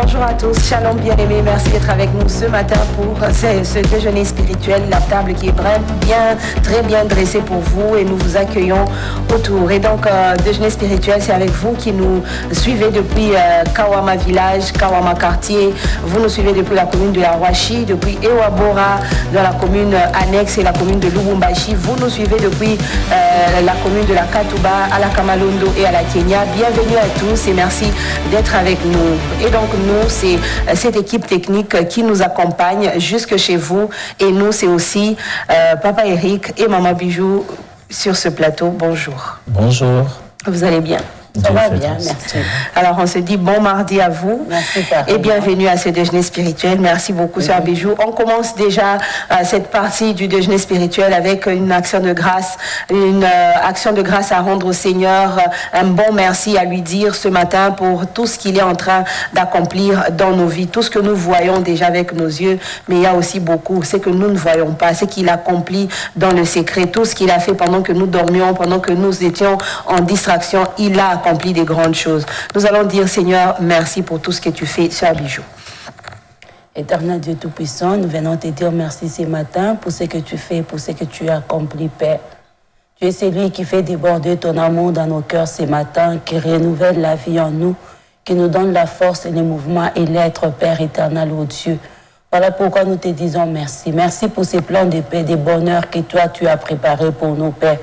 Bonjour à tous, shalom bien-aimés, merci d'être avec nous ce matin pour ce déjeuner spirituel, la table qui est très bien dressée pour vous et nous vous accueillons autour. Et donc, déjeuner spirituel, c'est avec vous qui nous suivez depuis Kawama Village, Kawama Quartier, vous nous suivez depuis la commune de la Washi, depuis Ewabora, dans la commune annexe et la commune de Lubumbashi, vous nous suivez depuis la commune de la Katouba, à la Kamalondo et à la Kenya. Bienvenue à tous et merci d'être avec nous. Et donc, nous, c'est cette équipe technique qui nous accompagne jusque chez vous. Et nous, c'est aussi Papa Eric et Maman Bijou sur ce plateau. Bonjour. Bonjour. Vous allez bien? Ça va bien, merci. Alors, on se dit bon mardi à vous. Merci, et bienvenue à ce déjeuner spirituel. Merci beaucoup, Sœur Bijou. On commence déjà cette partie du déjeuner spirituel avec une action de grâce. Une action de grâce à rendre au Seigneur. Un bon merci à lui dire ce matin pour tout ce qu'il est en train d'accomplir dans nos vies. Tout ce que nous voyons déjà avec nos yeux. Mais il y a aussi beaucoup, c'est que nous ne voyons pas. Ce qu'il accomplit dans le secret. Tout ce qu'il a fait pendant que nous dormions, pendant que nous étions en distraction. Il a accompli des grandes choses. Nous allons dire, Seigneur, merci pour tout ce que tu fais, Sœur Bijou. Éternel Dieu Tout-Puissant, nous venons te dire merci ce matin pour ce que tu fais, pour ce que tu as accompli, Père. Tu es celui qui fait déborder ton amour dans nos cœurs ce matin, qui renouvelle la vie en nous, qui nous donne la force et le mouvement et l'être, Père éternel, ô Dieu. Voilà pourquoi nous te disons merci. Merci pour ces plans de paix, de bonheur que toi, tu as préparés pour nous, Père.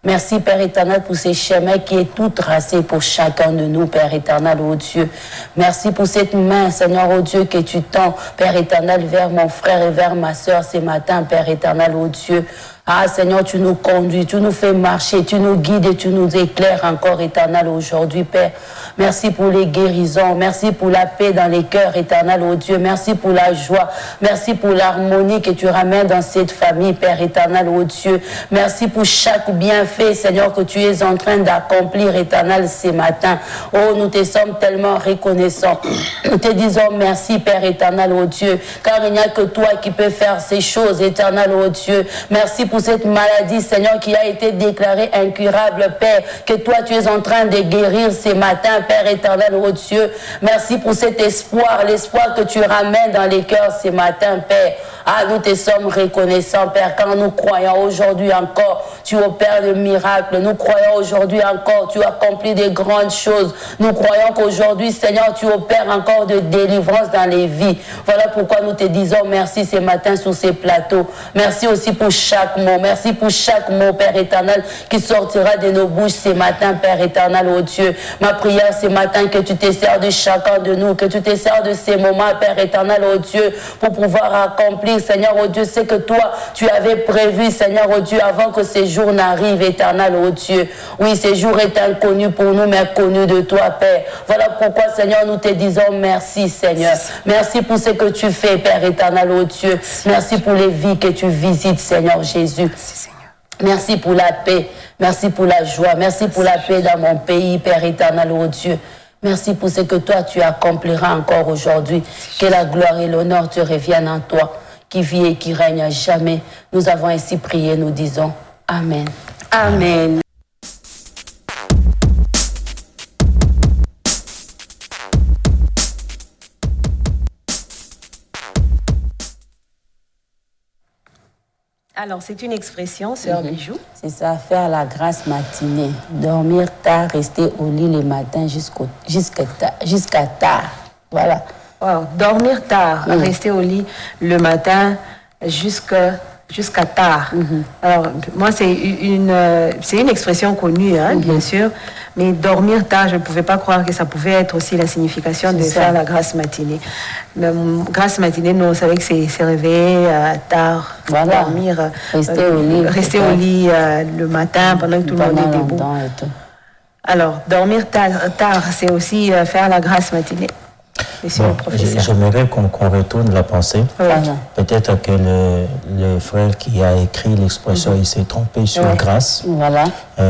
Merci, Père éternel, pour ces chemins qui est tout tracé pour chacun de nous, Père éternel, ô Dieu. Merci pour cette main, Seigneur, ô Dieu, que tu tends, Père éternel, vers mon frère et vers ma sœur ce matin, Père éternel, ô Dieu. Ah, Seigneur, tu nous conduis, tu nous fais marcher, tu nous guides et tu nous éclaires encore, éternel, aujourd'hui, Père. Merci pour les guérisons, merci pour la paix dans les cœurs, éternel, ô Dieu. Merci pour la joie, merci pour l'harmonie que tu ramènes dans cette famille, Père éternel, ô Dieu. Merci pour chaque bienfait, Seigneur, que tu es en train d'accomplir, éternel, ce matin. Oh, nous te sommes tellement reconnaissants. Nous te disons merci, Père éternel, ô Dieu, car il n'y a que toi qui peux faire ces choses, éternel, ô Dieu. Merci pour cette maladie, Seigneur, qui a été déclarée incurable, Père, que toi, tu es en train de guérir ce matin, Père éternel, ô Dieu. Merci pour cet espoir, l'espoir que tu ramènes dans les cœurs ce matin, Père. Ah, nous te sommes reconnaissants, Père, car nous croyons aujourd'hui encore, tu opères de miracles. Nous croyons aujourd'hui encore, tu accomplis de grandes choses. Nous croyons qu'aujourd'hui, Seigneur, tu opères encore de délivrance dans les vies. Voilà pourquoi nous te disons merci ce matin sur ces plateaux. Merci aussi pour chaque mot. Merci pour chaque mot, Père éternel, qui sortira de nos bouches ce matin, Père éternel, ô Dieu. Ma prière ce matin, que tu te sers de chacun de nous, que tu te sers de ces moments, Père éternel, ô Dieu, pour pouvoir accomplir, Seigneur, ô Dieu, ce que toi, tu avais prévu, Seigneur, ô Dieu, avant que ces jours n'arrivent, éternel, ô Dieu. Oui, ces jours est inconnu pour nous, mais connu de toi, Père. Voilà pourquoi, Seigneur, nous te disons merci, Seigneur. Merci pour ce que tu fais, Père éternel, ô Dieu. Merci pour les vies que tu visites, Seigneur Jésus. Merci, Seigneur. Merci pour la paix. Merci pour la joie. Merci pour la paix dans mon pays, Père éternel, ô Dieu. Merci pour ce que toi, tu accompliras encore aujourd'hui. Que la gloire et l'honneur te reviennent en toi, qui vit et qui règne à jamais. Nous avons ainsi prié, nous disons Amen. Amen. Alors, c'est une expression, Sœur Bijou. C'est ça, faire la grâce matinée. Dormir tard, rester au lit le matin jusqu'à tard. Voilà. Wow. Dormir tard, rester au lit le matin jusqu'à tard. Alors, moi, c'est une expression connue, hein, bien sûr. Mais dormir tard, je ne pouvais pas croire que ça pouvait être aussi la signification de faire la grâce matinée. Mais, grâce matinée, nous, on savait que c'est se réveiller tard, voilà. dormir, rester au lit le matin pendant que tout le monde est debout. Alors, dormir tard, c'est aussi faire la grâce matinée. Bon, j'aimerais qu'on retourne la pensée. Voilà. Peut-être que le frère qui a écrit l'expression, il s'est trompé sur grâce. Voilà.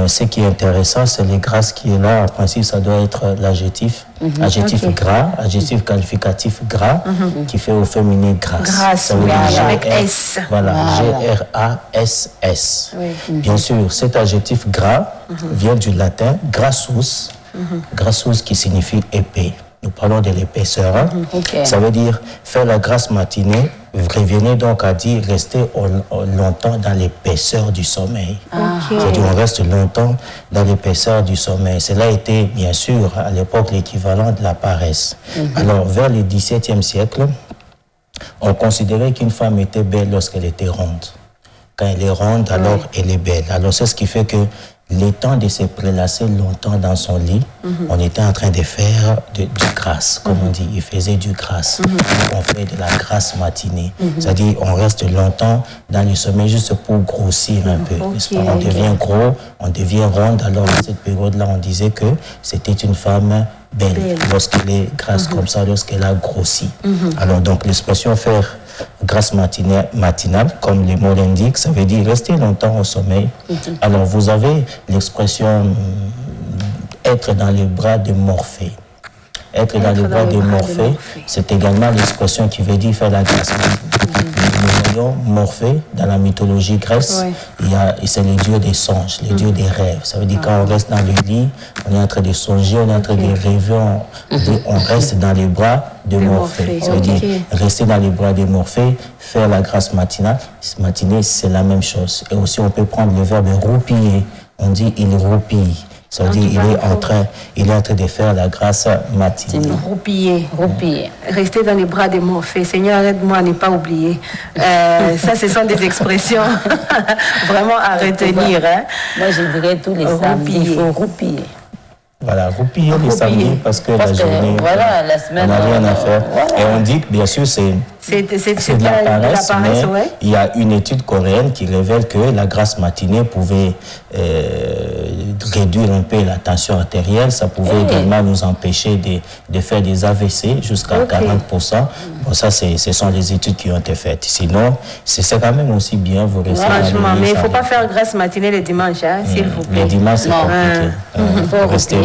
Ce qui est intéressant, c'est les grâces qui est là. En principe, ça doit être l'adjectif. Adjectif gras, adjectif qualificatif gras, qui fait au féminin grâce. Grâce, ça veut dire avec S. Voilà, G-R-A-S-S. Bien sûr, cet adjectif gras vient du latin grassus, grassus qui signifie épée. nous parlons de l'épaisseur. Hein? Okay. Ça veut dire faire la grâce matinée. Revenez donc à dire rester longtemps dans l'épaisseur du sommeil. C'est-à-dire on reste longtemps dans l'épaisseur du sommeil. Cela était bien sûr à l'époque l'équivalent de la paresse. Alors vers le XVIIe siècle, on considérait qu'une femme était belle lorsqu'elle était ronde. Quand elle est ronde, alors elle est belle. Alors c'est ce qui fait que le temps de se prélasser longtemps dans son lit, on était en train de faire du grâce, comme on dit. Il faisait du grâce. On fait de la grâce matinée. C'est-à-dire, on reste longtemps dans le sommeil juste pour grossir un peu. On devient gros, on devient ronde. Alors, à cette période-là, on disait que c'était une femme belle lorsqu'elle est grasse comme ça, lorsqu'elle a grossi. Alors, donc, l'expression faire grâce matinale, comme le mot l'indique, ça veut dire rester longtemps au sommeil. Alors, vous avez l'expression être dans les bras de Morphée. Être dans les bras de Morphée, c'est également l'expression qui veut dire faire la grâce matinale. Nous voyons Morphée dans la mythologie grecque, c'est le dieu des songes, le dieu des rêves. Ça veut dire quand on reste dans le lit, on est en train de songer, on est en train de rêver, on reste dans les bras de Morphée. Ça veut dire rester dans les bras de Morphée, faire la grâce matinée, c'est la même chose. Et aussi on peut prendre le verbe roupiller. On dit il roupille. Ça veut dire il est en train de faire la grâce matinée. Roupiller. Rester dans les bras de Morphée. Seigneur, aide-moi à ne pas oublier. Ça, ce sont des expressions vraiment à retenir. Hein. Moi, je dirais tous les samedis, il faut roupiller. Voilà, roupiller les samedis parce que la journée, la semaine, on n'a rien à faire. Et on dit que bien sûr c'est de la paresse, mais il y a une étude coréenne qui révèle que la grâce matinée pouvait réduire un peu la tension artérielle, ça pouvait également nous empêcher de faire des AVC jusqu'à 40%. Bon, ça, ce sont les études qui ont été faites. Sinon, c'est quand même aussi bien, vous restez franchement, mais il ne faut pas faire grâce matinée le dimanche, hein, s'il vous plaît. Le dimanche, c'est compliqué. Il faut rester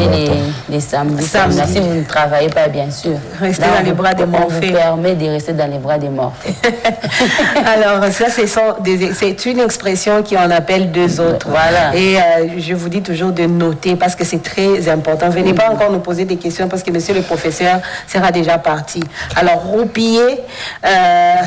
les samedis. Si vous ne travaillez pas, bien sûr. Restez dans les bras de Morphée. On vous permet de rester dans les bras de Morphée. Alors, ça, c'est une expression qui en appelle deux autres. Voilà. Et je vous dis toujours de noter parce que c'est très important. Venez pas encore nous poser des questions parce que monsieur le professeur sera déjà parti. Alors, roupiller,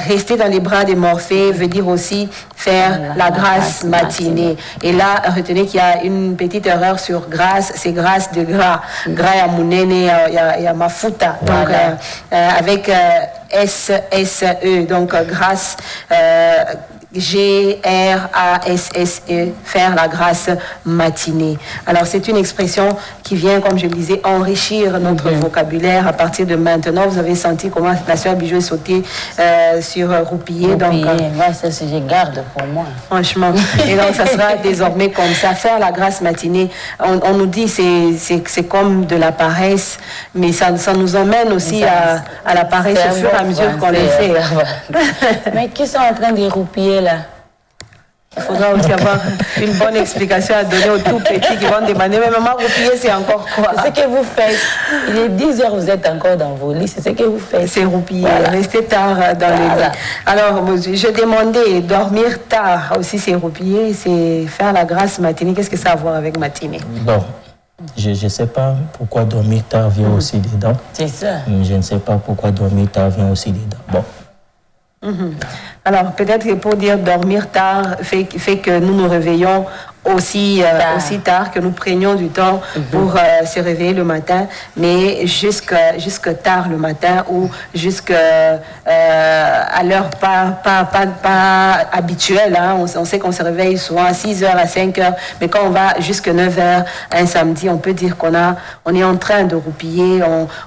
rester dans les bras de Morphée veut dire aussi faire la grâce matinée. Et là, retenez qu'il y a une petite erreur sur grâce, c'est grâce de gras. Gras ya munene, ya mafuta. Donc, avec S-S-E, donc grâce, G-R-A-S-S-E, faire la grâce matinée. Alors, c'est une expression qui vient, comme je le disais, enrichir notre vocabulaire. À partir de maintenant, vous avez senti comment la sœur Bijou est sautée sur roupiller. Donc, ça, je garde pour moi. Franchement. Et donc, ça sera désormais comme ça. Faire la grâce matinée, on nous dit c'est comme de la paresse, mais ça nous emmène aussi à la paresse au fur et à mesure qu'on le fait. Mais qui sont en train de roupiller là? Il faudra aussi avoir une bonne explication à donner aux tout petits qui vont demander mais maman, roupiller, c'est encore quoi? C'est ce que vous faites. Il est 10 heures, vous êtes encore dans vos lits. C'est ce que vous faites. C'est roupiller, rester tard dans le lit. Alors, je demandais, dormir tard aussi, c'est roupiller, c'est faire la grâce matinée. Qu'est-ce que ça a à voir avec matinée? Bon, je ne sais pas pourquoi dormir tard vient aussi dedans. C'est ça. Je ne sais pas pourquoi dormir tard vient aussi dedans. Bon. Alors, peut-être que pour dire dormir tard fait que nous nous réveillons aussi tard, que nous prenions du temps pour se réveiller le matin, mais jusque tard le matin ou à l'heure pas habituelle. Hein. On sait qu'on se réveille souvent à 6h, à 5h, mais quand on va jusque 9h un samedi, on peut dire on est en train de roupiller,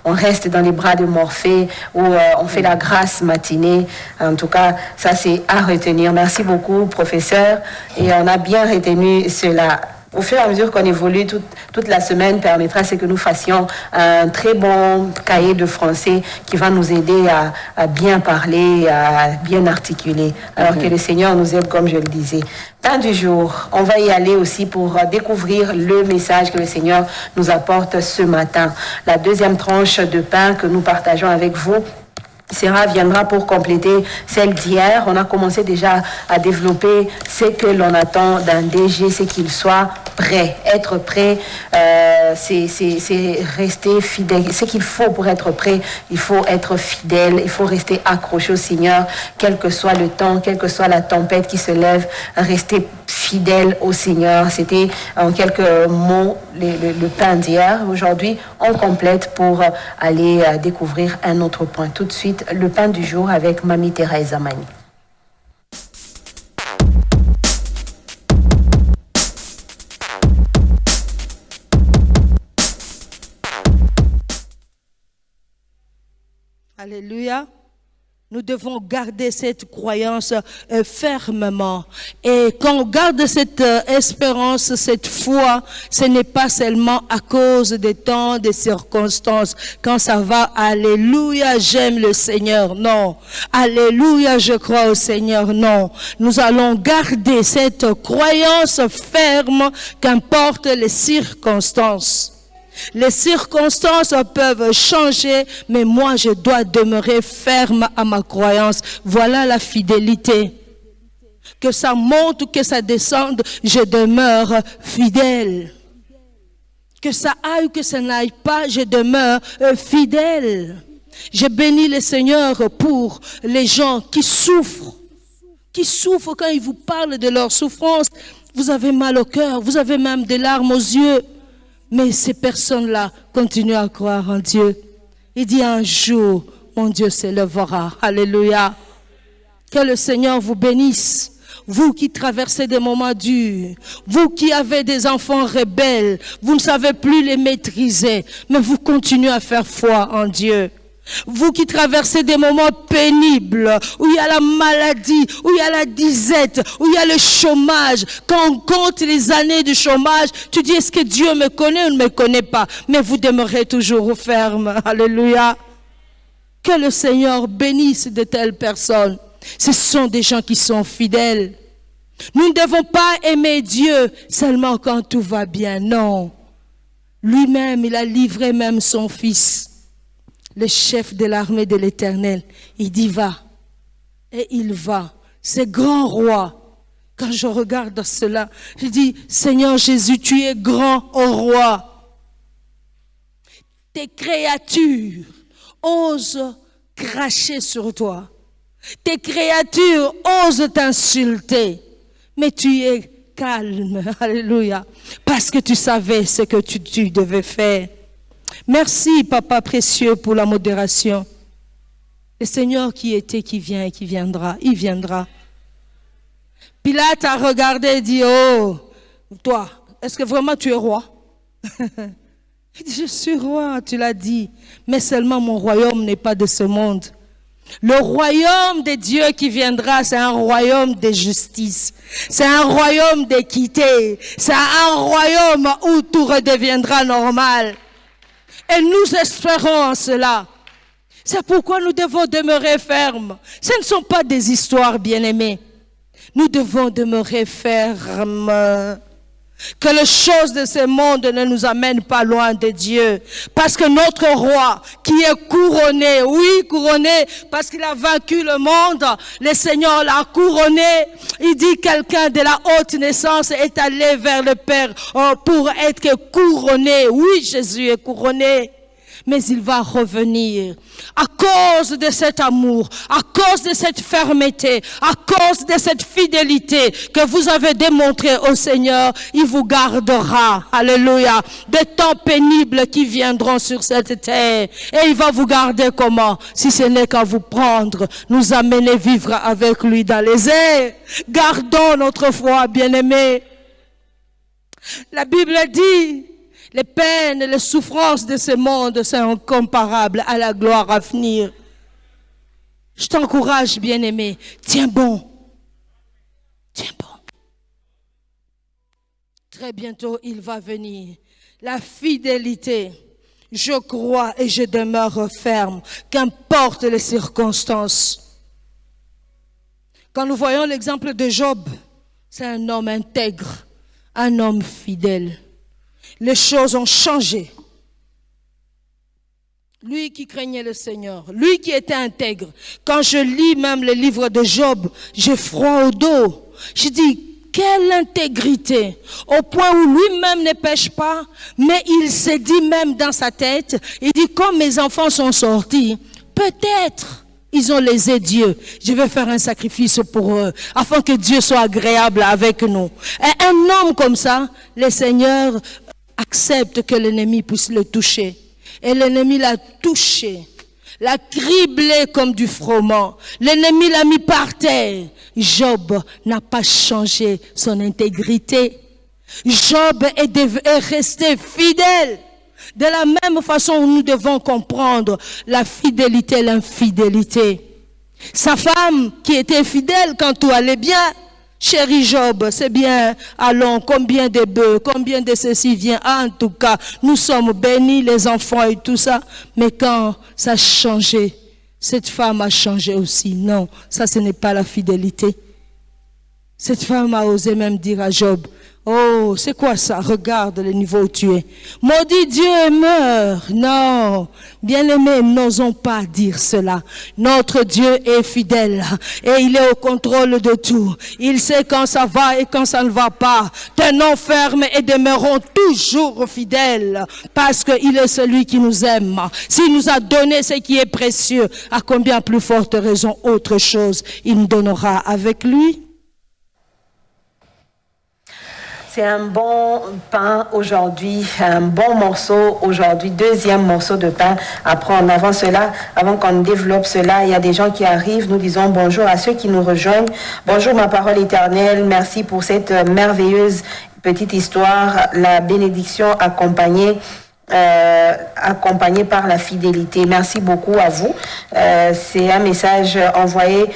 on reste dans les bras de Morphée ou on fait la grâce matinée. En tout cas, ça c'est à retenir. Merci beaucoup, professeur. Et on a bien retenu cela. Au fur et à mesure qu'on évolue, toute la semaine permettra que nous fassions un très bon cahier de français qui va nous aider à bien parler, à bien articuler. Alors que le Seigneur nous aide, comme je le disais. Pain du jour, on va y aller aussi pour découvrir le message que le Seigneur nous apporte ce matin. La deuxième tranche de pain que nous partageons avec vous viendra pour compléter celle d'hier. On a commencé déjà à développer ce que l'on attend d'un DG, c'est qu'il soit prêt. Être prêt, c'est rester fidèle. Ce qu'il faut pour être prêt, il faut être fidèle, il faut rester accroché au Seigneur, quel que soit le temps, quelle que soit la tempête qui se lève, rester fidèle au Seigneur. C'était en quelques mots le pain d'hier. Aujourd'hui, on complète pour aller découvrir un autre point. Tout de suite, le pain du jour avec Mamie Thérèse Amani. Alléluia. Nous devons garder cette croyance fermement. Et quand on garde cette espérance, cette foi, ce n'est pas seulement à cause des temps, des circonstances. Quand ça va, alléluia, j'aime le Seigneur. Non. Alléluia, je crois au Seigneur. Non. Nous allons garder cette croyance ferme, qu'importe les circonstances. Les circonstances peuvent changer, mais moi je dois demeurer ferme à ma croyance. Voilà la fidélité. Que ça monte ou que ça descende, je demeure fidèle. Que ça aille ou que ça n'aille pas, je demeure fidèle. Je bénis le Seigneur pour les gens qui souffrent quand ils vous parlent de leur souffrance. Vous avez mal au cœur, vous avez même des larmes aux yeux. Mais ces personnes-là continuent à croire en Dieu. Il dit un jour, mon Dieu s'élèvera. Alléluia. Que le Seigneur vous bénisse. Vous qui traversez des moments durs, vous qui avez des enfants rebelles, vous ne savez plus les maîtriser, mais vous continuez à faire foi en Dieu. Vous qui traversez des moments pénibles, où il y a la maladie, où il y a la disette, où il y a le chômage. Quand on compte les années de chômage, tu dis, est-ce que Dieu me connaît ou ne me connaît pas? Mais vous demeurez toujours ferme. Alléluia. Que le Seigneur bénisse de telles personnes. Ce sont des gens qui sont fidèles. Nous ne devons pas aimer Dieu seulement quand tout va bien. Non. Lui-même, il a livré même son Fils. Le chef de l'armée de l'Éternel, il dit va, et il va. C'est grand roi. Quand je regarde cela, je dis, Seigneur Jésus, tu es grand, ô roi. Tes créatures osent cracher sur toi. Tes créatures osent t'insulter, mais tu es calme, alléluia, parce que tu savais ce que tu devais faire. Merci, Papa précieux, pour la modération. Le Seigneur qui était, qui vient et qui viendra, il viendra. Pilate a regardé et dit, oh, toi, est-ce que vraiment tu es roi? Il dit, je suis roi, tu l'as dit, mais seulement mon royaume n'est pas de ce monde. Le royaume de Dieu qui viendra, c'est un royaume de justice. C'est un royaume d'équité. C'est un royaume où tout redeviendra normal. Et nous espérons en cela. C'est pourquoi nous devons demeurer fermes. Ce ne sont pas des histoires, bien-aimés. Nous devons demeurer fermes. Que les choses de ce monde ne nous amènent pas loin de Dieu. Parce que notre roi, qui est couronné, oui, couronné, parce qu'il a vaincu le monde, le Seigneur l'a couronné. Il dit, quelqu'un de la haute naissance est allé vers le Père pour être couronné. Oui, Jésus est couronné. Mais il va revenir à cause de cet amour, à cause de cette fermeté, à cause de cette fidélité que vous avez démontrée au Seigneur. Il vous gardera, alléluia, des temps pénibles qui viendront sur cette terre. Et il va vous garder comment? Si ce n'est qu'à vous prendre, nous amener vivre avec lui dans les airs. Gardons notre foi, bien-aimés. La Bible dit, les peines et les souffrances de ce monde sont incomparables à la gloire à venir. Je t'encourage, bien-aimé. Tiens bon. Tiens bon. Très bientôt, il va venir. La fidélité, je crois et je demeure ferme, qu'importe les circonstances. Quand nous voyons l'exemple de Job, c'est un homme intègre, un homme fidèle. Les choses ont changé. Lui qui craignait le Seigneur, lui qui était intègre. Quand je lis même le livre de Job, j'ai froid au dos. Je dis, Quelle intégrité, au point où lui-même ne pêche pas, mais il s'est dit même dans sa tête, il dit, comme mes enfants sont sortis, peut-être ils ont lésé Dieu. Je vais faire un sacrifice pour eux, afin que Dieu soit agréable avec nous. Et un homme comme ça, le Seigneur accepte que l'ennemi puisse le toucher. Et l'ennemi l'a touché, l'a criblé comme du froment. L'ennemi l'a mis par terre. Job n'a pas changé son intégrité. Job est resté fidèle. De la même façon, nous devons comprendre la fidélité et l'infidélité. Sa femme qui était fidèle quand tout allait bien, chéri Job, c'est bien, allons, combien de bœufs, combien de ceci vient, en tout cas, nous sommes bénis, les enfants et tout ça. Mais quand ça a changé, cette femme a changé aussi. Non, ça ce n'est pas la fidélité. Cette femme a osé même dire à Job, oh, c'est quoi ça? Regarde le niveau où tu es. Maudit Dieu et meurs. Non, bien-aimés, n'osons pas dire cela. Notre Dieu est fidèle et il est au contrôle de tout. Il sait quand ça va et quand ça ne va pas. Tenons ferme et demeurons toujours fidèles parce qu'il est celui qui nous aime. S'il nous a donné ce qui est précieux, à combien plus forte raison autre chose il nous donnera avec lui? C'est un bon pain aujourd'hui, un bon morceau aujourd'hui, deuxième morceau de pain à prendre. Avant cela, avant qu'on développe cela, il y a des gens qui arrivent, nous disons bonjour à ceux qui nous rejoignent. Bonjour ma parole éternelle, merci pour cette merveilleuse petite histoire, la bénédiction accompagnée par la fidélité. Merci beaucoup à vous. C'est un message envoyé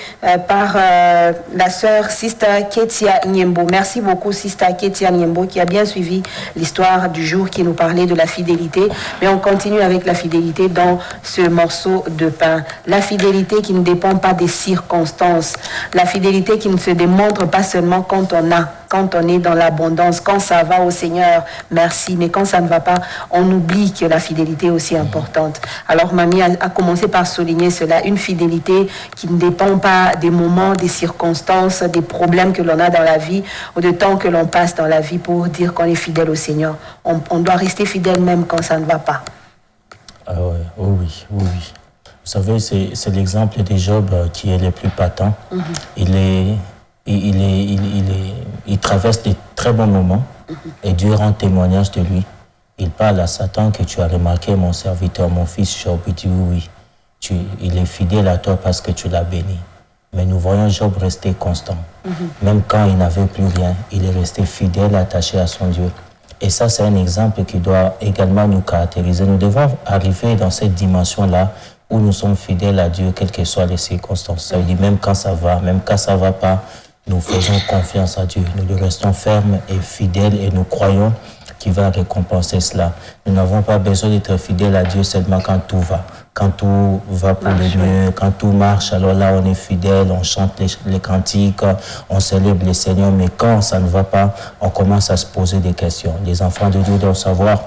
par la sœur Sister Ketia Nyembo. Merci beaucoup Sister Ketia Nyembo qui a bien suivi l'histoire du jour qui nous parlait de la fidélité. Mais on continue avec la fidélité dans ce morceau de pain. La fidélité qui ne dépend pas des circonstances. La fidélité qui ne se démontre pas seulement quand on est dans l'abondance, quand ça va au Seigneur, merci. Mais quand ça ne va pas, on oublie que la fidélité est aussi importante. Alors, Mamie a commencé par souligner cela, une fidélité qui ne dépend pas des moments, des circonstances, des problèmes que l'on a dans la vie ou du temps que l'on passe dans la vie pour dire qu'on est fidèle au Seigneur. On doit rester fidèle même quand ça ne va pas. Ah ouais, oui. Vous savez, c'est l'exemple de Job qui est le plus patent. Il traverse de très bons moments et Dieu rend témoignage de lui. Il parle à Satan que tu as remarqué mon serviteur, mon fils Job. Il dit oui, il est fidèle à toi parce que tu l'as béni. Mais nous voyons Job rester constant. Même quand il n'avait plus rien, il est resté fidèle, attaché à son Dieu. Et ça, c'est un exemple qui doit également nous caractériser. Nous devons arriver dans cette dimension-là où nous sommes fidèles à Dieu, quelles que soient les circonstances. Ça veut dire même quand ça va, même quand ça ne va pas, nous faisons confiance à Dieu. Nous lui restons fermes et fidèles et nous croyons qu'il va récompenser cela. Nous n'avons pas besoin d'être fidèles à Dieu seulement quand tout va. Quand tout va pour le mieux, quand tout marche, alors là on est fidèle, on chante les cantiques, on célèbre le Seigneur. Mais quand ça ne va pas, on commence à se poser des questions. Les enfants de Dieu doivent savoir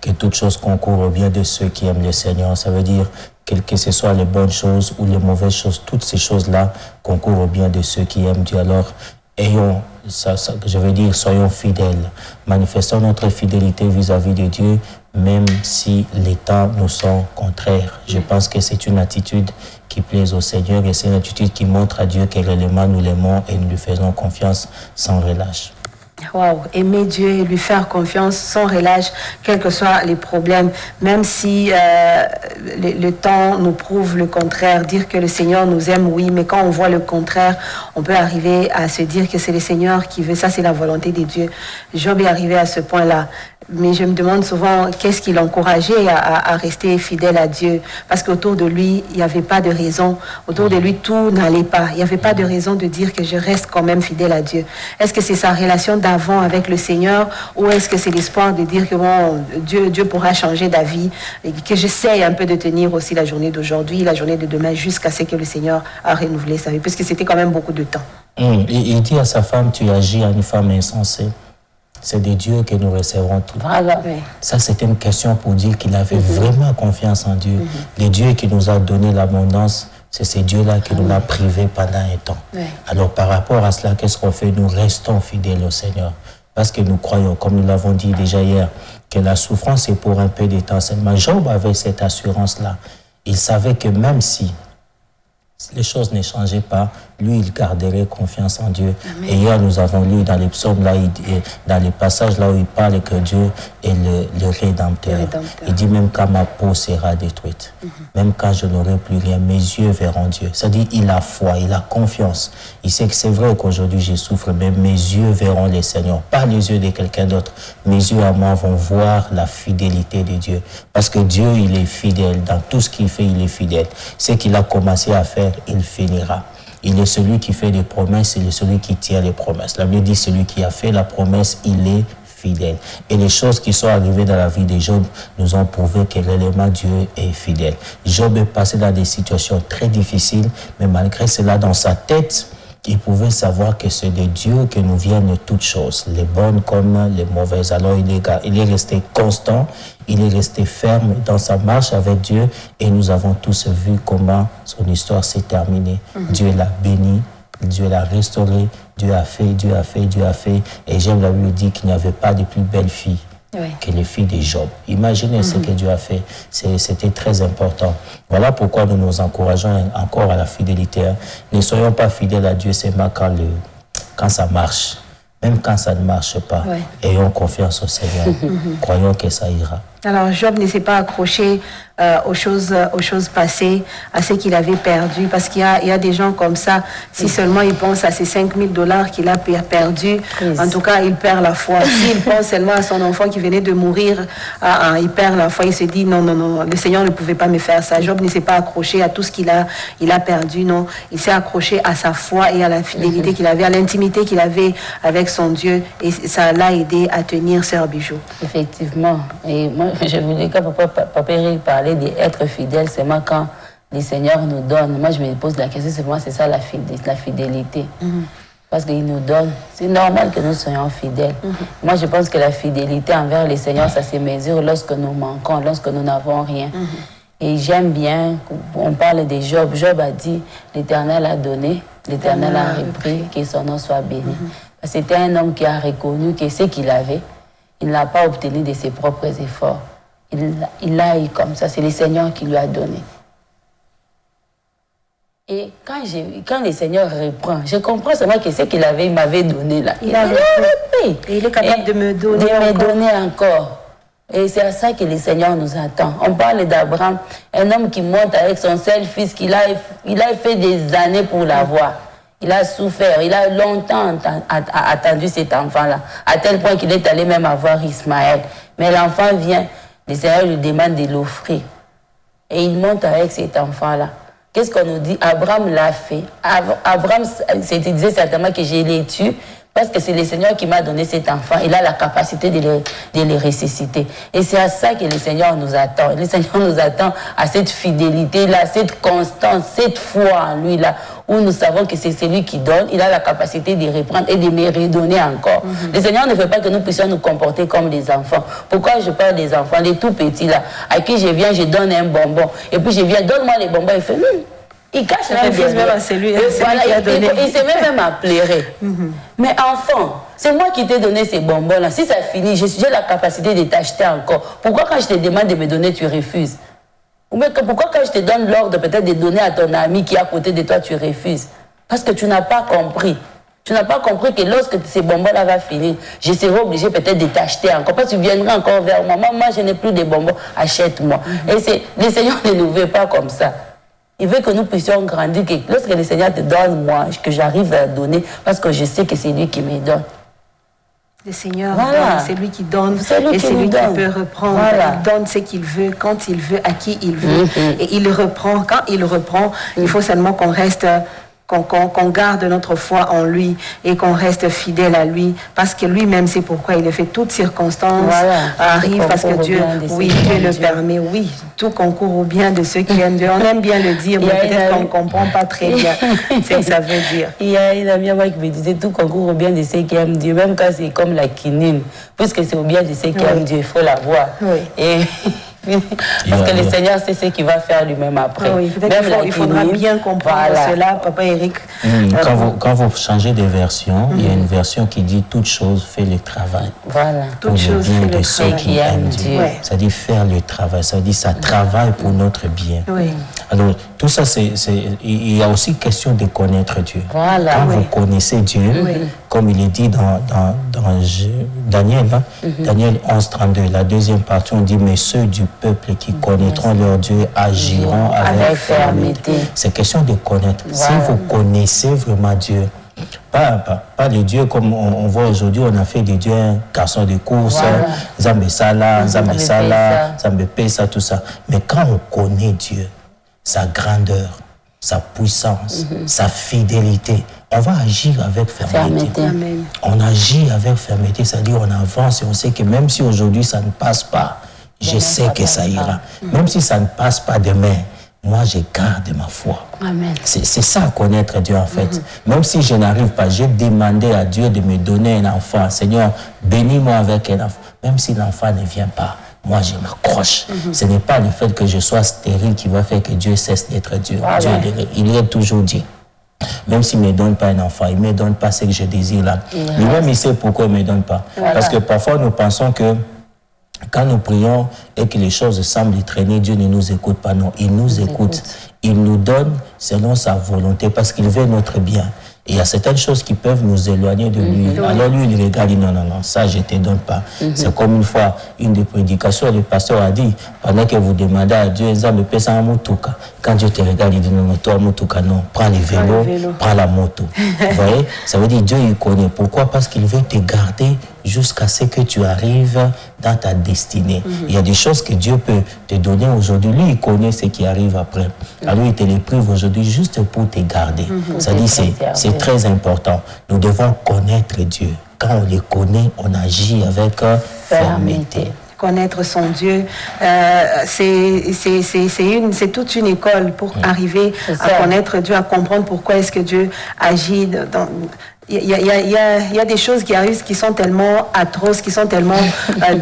que toute chose concourt au bien de ceux qui aiment le Seigneur. Ça veut dire que ce soit les bonnes choses ou les mauvaises choses, toutes ces choses-là concourent au bien de ceux qui aiment Dieu. Alors, soyons fidèles, manifestons notre fidélité vis-à-vis de Dieu, même si les temps nous sont contraires. Je pense que c'est une attitude qui plaise au Seigneur et c'est une attitude qui montre à Dieu que réellement nous l'aimons et nous lui faisons confiance sans relâche. Wow, aimer Dieu et lui faire confiance sans relâche, quels que soient les problèmes, même si le temps nous prouve le contraire, dire que le Seigneur nous aime, oui, mais quand on voit le contraire, on peut arriver à se dire que c'est le Seigneur qui veut, ça c'est la volonté de Dieu. Job est arrivé à ce point-là. Mais je me demande souvent qu'est-ce qui l'encourageait à rester fidèle à Dieu. Parce qu'autour de lui, il n'y avait pas de raison. Autour de lui, tout n'allait pas. Il n'y avait pas de raison de dire que je reste quand même fidèle à Dieu. Est-ce que c'est sa relation d'avant avec le Seigneur ou est-ce que c'est l'espoir de dire que bon, Dieu pourra changer d'avis et que j'essaye un peu de tenir aussi la journée d'aujourd'hui, la journée de demain jusqu'à ce que le Seigneur a renouvelé sa vie. Parce que c'était quand même beaucoup de temps. Il dit à sa femme, tu agis à une femme insensée. C'est de Dieu que nous recevrons tout. Voilà. Ça, c'était une question pour dire qu'il avait vraiment confiance en Dieu. Le Dieu qui nous a donné l'abondance, C'est Dieu-là qui nous l'a privé pendant un temps. Ouais. Alors par rapport à cela, qu'est-ce qu'on fait? Nous restons fidèles au Seigneur. Parce que nous croyons, comme nous l'avons dit déjà hier, que la souffrance est pour un peu de temps seulement. Job avait cette assurance-là. Il savait que même si les choses ne changeaient pas, lui, il garderait confiance en Dieu. Amen. Et hier, nous avons lu dans les psaumes, là, dans les passages là où il parle que Dieu est le Rédempteur. Il dit même quand ma peau sera détruite, même quand je n'aurai plus rien, mes yeux verront Dieu. C'est-à-dire, il a foi, il a confiance. Il sait que c'est vrai qu'aujourd'hui, je souffre, mais mes yeux verront le Seigneur. Pas les yeux de quelqu'un d'autre. Mes yeux à moi vont voir la fidélité de Dieu. Parce que Dieu, il est fidèle. Dans tout ce qu'il fait, il est fidèle. Ce qu'il a commencé à faire, il finira. Il est celui qui fait des promesses, il est celui qui tient les promesses. La Bible dit, celui qui a fait la promesse, il est fidèle. Et les choses qui sont arrivées dans la vie de Job nous ont prouvé que réellement Dieu est fidèle. Job est passé dans des situations très difficiles, mais malgré cela, dans sa tête, il pouvait savoir que c'est de Dieu que nous viennent toutes choses, les bonnes comme les mauvaises. Alors il est resté constant, il est resté ferme dans sa marche avec Dieu et nous avons tous vu comment son histoire s'est terminée. Dieu l'a béni, Dieu l'a restauré, Dieu a fait. Et j'aime la Bible dit qu'il n'y avait pas de plus belle fille que les filles de Job. Imaginez ce que Dieu a fait. C'était très important. Voilà pourquoi nous nous encourageons encore à la fidélité. Ne soyons pas fidèles à Dieu seulement quand ça marche. Même quand ça ne marche pas, ayons confiance au Seigneur. Croyons que ça ira. Alors Job ne s'est pas accroché aux choses passées, à ce qu'il avait perdu, parce qu'il y a des gens comme ça, si seulement il pense à ces $5,000 qu'il a perdu, en tout cas il perd la foi. S'il pense seulement à son enfant qui venait de mourir, il perd la foi, il se dit non, le Seigneur ne pouvait pas me faire ça. Job ne s'est pas accroché à tout ce qu'il a perdu, non. Il s'est accroché à sa foi et à la fidélité qu'il avait, à l'intimité qu'il avait avec son Dieu, et ça l'a aidé à tenir Sœur Bijou. Effectivement. Et moi, je voulais que Papa Eric parlait d'être fidèle, c'est moi quand le Seigneur nous donne. Moi, je me pose la question, c'est ça la fidélité. Parce qu'il nous donne. C'est normal que nous soyons fidèles. Moi, je pense que la fidélité envers le Seigneur, ça se mesure lorsque nous manquons, lorsque nous n'avons rien. Et j'aime bien, on parle de Job. Job a dit, l'Éternel a donné, l'Éternel a repris, que son nom soit béni. C'était un homme qui a reconnu que ce qu'il avait, il ne l'a pas obtenu de ses propres efforts. Il l'a eu comme ça, c'est le Seigneur qui lui a donné. Et quand le Seigneur reprend, je comprends seulement que ce qu'il avait, il m'avait donné là. Il a repris. Et il est capable de me donner encore. Et c'est à ça que le Seigneur nous attend. On parle d'Abraham, un homme qui monte avec son seul fils, il a fait des années pour l'avoir. Il a souffert, il a longtemps attendu cet enfant-là, à tel point qu'il est allé même avoir Ismaël. Mais l'enfant vient, le Seigneur lui demande de l'offrir. Et il monte avec cet enfant-là. Qu'est-ce qu'on nous dit? Abraham l'a fait. Abraham disait certainement que je l'ai tué, parce que c'est le Seigneur qui m'a donné cet enfant. Il a la capacité de le ressusciter. Et c'est à ça que le Seigneur nous attend. Le Seigneur nous attend à cette fidélité-là, cette constance, cette foi en lui-là, où nous savons que c'est celui qui donne. Il a la capacité de reprendre et de me redonner encore. Le Seigneur ne veut pas que nous puissions nous comporter comme des enfants. Pourquoi je parle des enfants, les tout petits là, à qui je viens, je donne un bonbon. Et puis je viens, donne-moi les bonbons. Il fait, il cache même à celui voilà, qui a donné. Il s'est même à pleurer. Mais enfant, c'est moi qui t'ai donné ces bonbons-là. Si ça finit, j'ai la capacité de t'acheter encore. Pourquoi quand je te demande de me donner, tu refuses? Ou bien pourquoi quand je te donne l'ordre peut-être de donner à ton ami qui est à côté de toi, tu refuses? Parce que tu n'as pas compris. Tu n'as pas compris que lorsque ces bonbons-là vont finir, je serai obligé peut-être de t'acheter encore. Parce que tu viendras encore vers moi. Moi, je n'ai plus de bonbons, achète-moi. Et le Seigneur ne nous veut pas comme ça. Il veut que nous puissions grandir, que lorsque le Seigneur te donne, moi, que j'arrive à donner, parce que je sais que c'est lui qui me donne. Le Seigneur donne, c'est lui qui donne, et c'est lui qui peut reprendre. Il donne ce qu'il veut, quand il veut, à qui il veut, et il reprend. Quand il reprend, il faut seulement qu'on reste... Qu'on garde notre foi en lui et qu'on reste fidèle à lui, parce que lui-même c'est pourquoi il est fait. Toutes circonstances arrivent parce que Dieu, Dieu le permet. Oui, tout concourt au bien de ceux qui aiment Dieu. On aime bien le dire, mais peut-être qu'on ne comprend pas très bien ce que ça veut dire. Il y a une amie à moi qui me disait tout concourt au bien de ceux qui aiment Dieu, même quand c'est comme la quinine, puisque c'est au bien de ceux qui aiment Dieu, il faut l'avoir. Et Parce que le Seigneur sait ce qu'il va faire lui-même après. Oui, peut-être il faudra bien comprendre cela, Papa Eric. Quand vous changez de version, il y a une version qui dit toute chose fait le travail. Voilà. Toute chose fait le travail. Qui aime Dieu. Ça dit faire le travail, ça dit ça travaille pour notre bien. Oui. Alors, tout ça, il y a aussi question de connaître Dieu. Voilà. Quand vous connaissez Dieu, comme il est dit dans Daniel, Daniel 11, 32, la deuxième partie, on dit, mais ceux du peuple qui connaîtront leur Dieu agiront avec fermeté. C'est question de connaître. Si vous connaissez vraiment Dieu, pas les dieux comme on voit aujourd'hui, on a fait des dieux un garçon de course, Zambé Sala, Zambé Sala, Zambé Pesa, tout ça. Mais quand on connaît Dieu, sa grandeur, sa puissance, sa fidélité, on va agir avec fermeté. On agit avec fermeté, c'est-à-dire on avance et on sait que même si aujourd'hui ça ne passe pas, je sais que ça ira. Même si ça ne passe pas demain, moi je garde ma foi. Amen. C'est ça, connaître Dieu en fait. Même si je n'arrive pas, j'ai demandé à Dieu de me donner un enfant. Seigneur, bénis-moi avec un enfant. Même si l'enfant ne vient pas, moi je m'accroche. Ce n'est pas le fait que je sois stérile qui va faire que Dieu cesse d'être Dieu. Dieu il est toujours Dieu. Même s'il ne me donne pas un enfant, il ne me donne pas ce que je désire là. Lui-même, il sait pourquoi il ne me donne pas. Parce que parfois, nous pensons que quand nous prions et que les choses semblent traîner, Dieu ne nous écoute pas. Non, il nous écoute. Il nous donne selon sa volonté parce qu'il veut notre bien. Et il y a certaines choses qui peuvent nous éloigner de lui. Alors lui, il regarde, il dit non, ça je ne te donne pas. C'est comme une fois, une des prédications, le pasteur a dit, pendant que vous demandez à Dieu, quand Dieu te regarde, il dit non, toi, Moutouka, non, prends les vélos, prends la moto. Vous voyez, ça veut dire Dieu, il connaît. Pourquoi? Parce qu'il veut te garder jusqu'à ce que tu arrives dans ta destinée. Il y a des choses que Dieu peut te donner aujourd'hui. Lui, il connaît ce qui arrive après. Alors, il te les prive aujourd'hui juste pour te garder. Ça dit, c'est très important. Nous devons connaître Dieu. Quand on le connaît, on agit avec fermeté. Connaître son Dieu, c'est toute une école pour arriver à connaître Dieu, à comprendre pourquoi est-ce que Dieu agit dans... Il y a des choses qui arrivent qui sont tellement atroces, qui sont tellement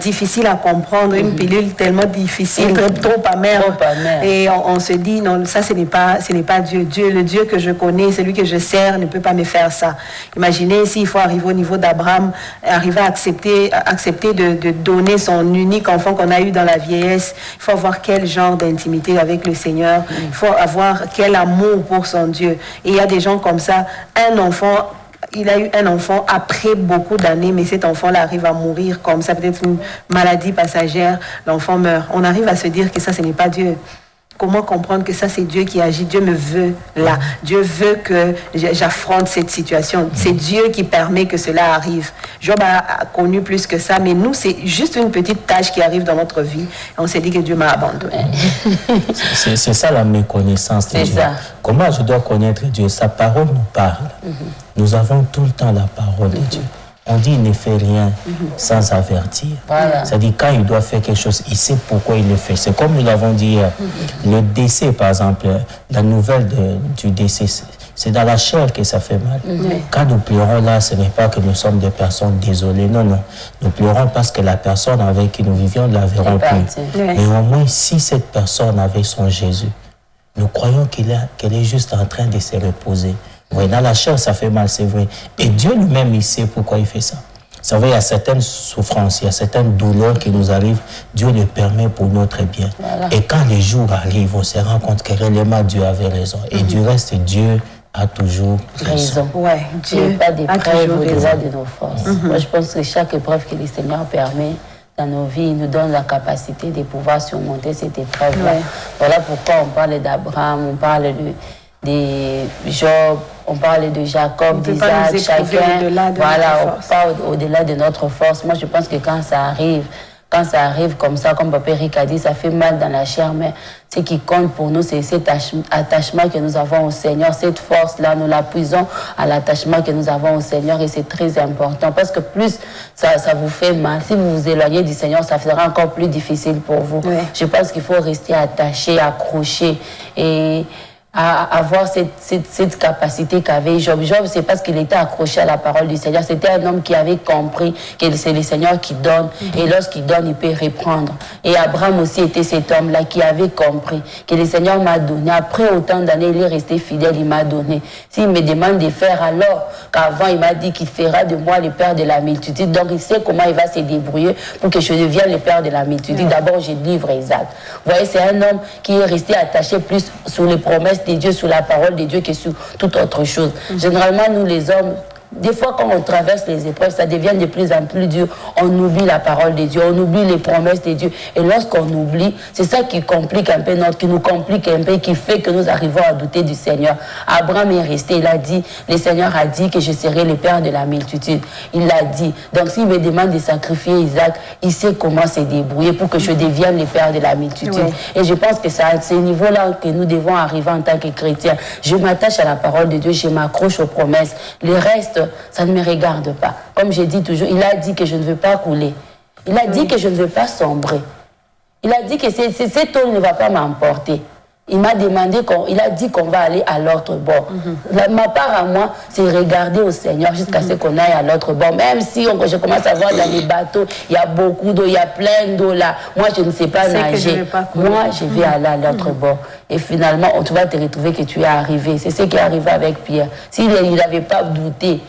difficiles à comprendre, une pilule tellement difficile, trop amère. Et on se dit, non, ça ce n'est pas Dieu. Le Dieu que je connais, celui que je sers, ne peut pas me faire ça. Imaginez s'il faut arriver au niveau d'Abraham, arriver à accepter de donner son unique enfant qu'on a eu dans la vieillesse. Il faut avoir quel genre d'intimité avec le Seigneur. Il faut avoir quel amour pour son Dieu. Et il y a des gens comme ça, il a eu un enfant après beaucoup d'années, mais cet enfant-là arrive à mourir comme ça, peut-être une maladie passagère, l'enfant meurt. On arrive à se dire que ça, ce n'est pas Dieu. Comment comprendre que ça, c'est Dieu qui agit? Dieu me veut là. Dieu veut que j'affronte cette situation. C'est Dieu qui permet que cela arrive. Job a connu plus que ça, mais nous, c'est juste une petite tâche qui arrive dans notre vie. Et on s'est dit que Dieu m'a abandonné. C'est ça la méconnaissance de Dieu. Comment je dois connaître Dieu? Sa parole nous parle. Nous avons tout le temps la parole de Dieu. On dit il ne fait rien sans avertir. C'est-à-dire quand il doit faire quelque chose, il sait pourquoi il le fait. C'est comme nous l'avons dit hier. Le décès, par exemple, la nouvelle du décès, c'est dans la chair que ça fait mal. Quand nous pleurons là, ce n'est pas que nous sommes des personnes désolées. Non. Nous pleurons parce que la personne avec qui nous vivions ne la verrons plus. Mais au moins, si cette personne avait son Jésus, nous croyons qu'elle est juste en train de se reposer. Oui, dans la chair, ça fait mal, c'est vrai. Et Dieu lui-même, il sait pourquoi il fait ça. Vous savez, il y a certaines souffrances, il y a certaines douleurs qui nous arrivent. Dieu le permet pour notre bien. Et quand les jours arrivent, on se rend compte que réellement Dieu avait raison. Et du reste, Dieu a toujours raison. Ouais, Dieu pas d'épreuve au-delà de nos forces. Moi, je pense que chaque épreuve que le Seigneur permet dans nos vies, il nous donne la capacité de pouvoir surmonter cette épreuve-là. Voilà pourquoi on parle d'Abraham, on parle de Job, on parle de Jacob, d'Isaac, chacun, on parle au-delà de notre force. Moi, je pense que quand ça arrive comme ça, comme Papa Eric a dit, ça fait mal dans la chair, mais ce qui compte pour nous, c'est cet attachement que nous avons au Seigneur, cette force-là, nous l'appuisons à l'attachement que nous avons au Seigneur et c'est très important parce que plus ça vous fait mal, si vous vous éloignez du Seigneur, ça sera encore plus difficile pour vous. Je pense qu'il faut rester attaché, accroché et à avoir cette capacité qu'avait Job. Job, c'est parce qu'il était accroché à la parole du Seigneur. C'était un homme qui avait compris que c'est le Seigneur qui donne, et lorsqu'il donne, il peut reprendre. Et Abraham aussi était cet homme-là qui avait compris que le Seigneur m'a donné. Après autant d'années, il est resté fidèle, il m'a donné. S'il me demande de faire, alors qu'avant, il m'a dit qu'il fera de moi le père de la multitude. Donc, il sait comment il va se débrouiller pour que je devienne le père de la multitude. D'abord, je livre Isaac. Vous voyez, c'est un homme qui est resté attaché plus sur les promesses de Dieu, sur la parole de Dieu que sur toute autre chose. Généralement, nous les hommes, des fois, quand on traverse les épreuves, ça devient de plus en plus dur. On oublie la parole de Dieu, on oublie les promesses de Dieu. Et lorsqu'on oublie, c'est ça qui complique un peu qui nous complique un peu, qui fait que nous arrivons à douter du Seigneur. Abraham est resté, il a dit, le Seigneur a dit que je serai le père de la multitude. Il l'a dit. Donc, s'il me demande de sacrifier Isaac, il sait comment se débrouiller pour que je devienne le père de la multitude. Oui. Et je pense que c'est à ce niveau-là que nous devons arriver en tant que chrétiens. Je m'attache à la parole de Dieu, je m'accroche aux promesses. Le reste, ça ne me regarde pas. Comme je dis toujours, il a dit que je ne veux pas couler. Il a dit que je ne veux pas sombrer. Il a dit que cette eau ne va pas m'emporter. Il m'a demandé, il a dit qu'on va aller à l'autre bord. Ma part à moi, c'est regarder au Seigneur jusqu'à ce qu'on aille à l'autre bord. Même si je commence à voir dans les bateaux, il y a beaucoup d'eau, il y a plein d'eau là. Moi, je ne sais pas nager. Moi, je vais aller à l'autre bord. Et finalement, tu vas te retrouver que tu es arrivé. C'est ce qui est arrivé avec Pierre. S'il n'avait pas douté,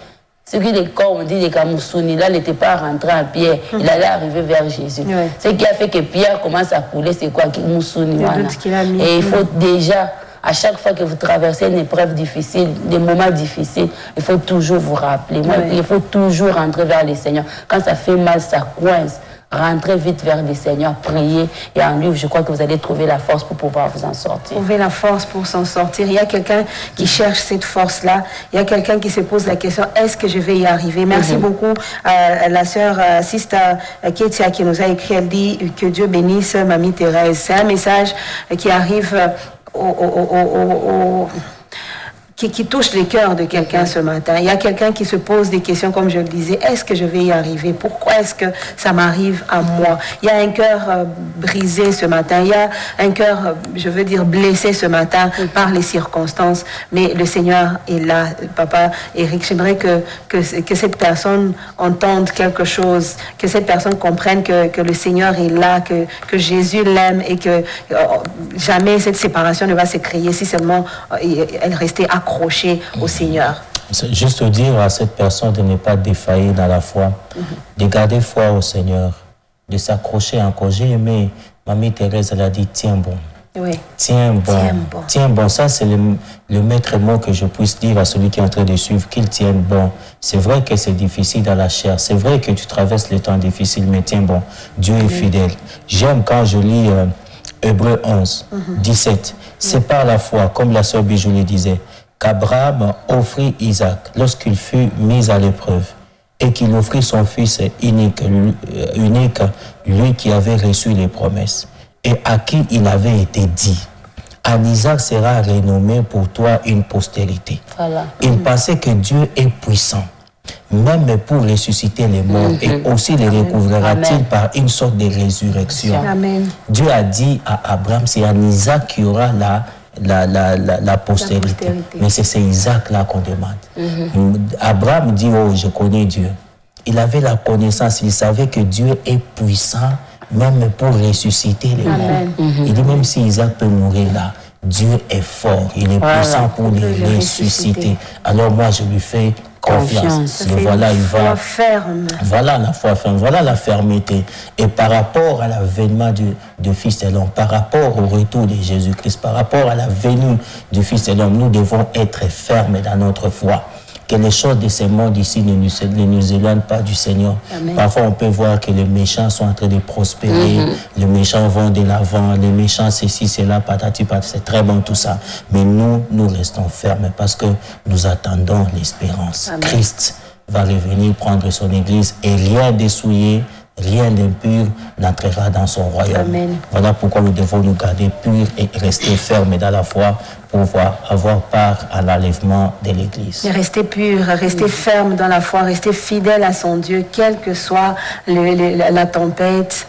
ce qui les corps, on dit les Kamousouni, là, n'était pas rentré en Pierre. Il allait arriver vers Jésus. Oui. Ce qui a fait que Pierre commence à couler, c'est quoi? Kamousouni. Et il faut déjà, à chaque fois que vous traversez une épreuve difficile, des moments difficiles, il faut toujours vous rappeler. Moi, il faut toujours rentrer vers le Seigneur. Quand ça fait mal, ça coince. Rentrez vite vers le Seigneur, priez. Et en lui, je crois que vous allez trouver la force pour pouvoir vous en sortir. Trouver la force pour s'en sortir. Il y a quelqu'un qui cherche cette force-là. Il y a quelqu'un qui se pose la question, est-ce que je vais y arriver? Merci beaucoup à la sœur Sister Ketia qui nous a écrit. Elle dit que Dieu bénisse Mamie Thérèse. C'est un message qui arrive qui touche les cœurs de quelqu'un ce matin. Il y a quelqu'un qui se pose des questions, comme je le disais. Est-ce que je vais y arriver? Pourquoi est-ce que ça m'arrive à moi? Il y a un cœur brisé ce matin. Il y a un cœur, je veux dire, blessé ce matin par les circonstances. Mais le Seigneur est là. Papa Eric, j'aimerais que cette personne entende quelque chose, que cette personne comprenne que le Seigneur est là, que Jésus l'aime et que jamais cette séparation ne va se créer si seulement elle restait accroché au Seigneur. C'est juste dire à cette personne de ne pas défaillir dans la foi, de garder foi au Seigneur, de s'accrocher encore. J'ai aimé, Mamie Thérèse, elle a dit, tiens bon. Oui. Tiens bon. Tiens bon. Ça, c'est le maître mot que je puisse dire à celui qui est en train de suivre, qu'il tienne bon. C'est vrai que c'est difficile dans la chair. C'est vrai que tu traverses les temps difficiles, mais tiens bon. Dieu est fidèle. J'aime quand je lis Hébreux 11, 17. C'est par la foi, comme la sœur Bijou le disait, qu'Abraham offrit Isaac lorsqu'il fut mis à l'épreuve et qu'il offrit son fils unique, lui qui avait reçu les promesses et à qui il avait été dit, en Isaac sera renommé pour toi une postérité. Voilà. Il pensait que Dieu est puissant, même pour ressusciter les morts, et aussi les recouvrera-t-il par une sorte de résurrection. Amen. Dieu a dit à Abraham, c'est en Isaac qu'il y aura la postérité. Mais c'est Isaac-là qu'on demande. Abraham dit, oh, je connais Dieu. Il avait la connaissance, il savait que Dieu est puissant, même pour ressusciter les morts. Il dit, même si Isaac peut mourir là, Dieu est fort, il est puissant pour les ressusciter. Alors moi, je lui fais confiance. Et voilà, il va. Ferme. Voilà la foi ferme, voilà la fermeté. Et par rapport à l'avènement du Fils de l'homme, par rapport au retour de Jésus-Christ, par rapport à la venue du Fils de l'homme, nous devons être fermes dans notre foi. Que les choses de ce monde ici ne nous éloignent pas du Seigneur. Amen. Parfois, on peut voir que les méchants sont en train de prospérer, les méchants vont de l'avant, les méchants ceci, cela, patati, patati, c'est très bon tout ça. Mais nous restons fermes parce que nous attendons l'espérance. Amen. Christ va revenir prendre son église et rien dessouillé, rien d'impur n'entrera dans son royaume. Amen. Voilà pourquoi nous devons nous garder purs et rester fermes dans la foi pour avoir part à l'enlèvement de l'Église. Rester pur, rester ferme dans la foi, rester fidèle à son Dieu, quelle que soit la tempête.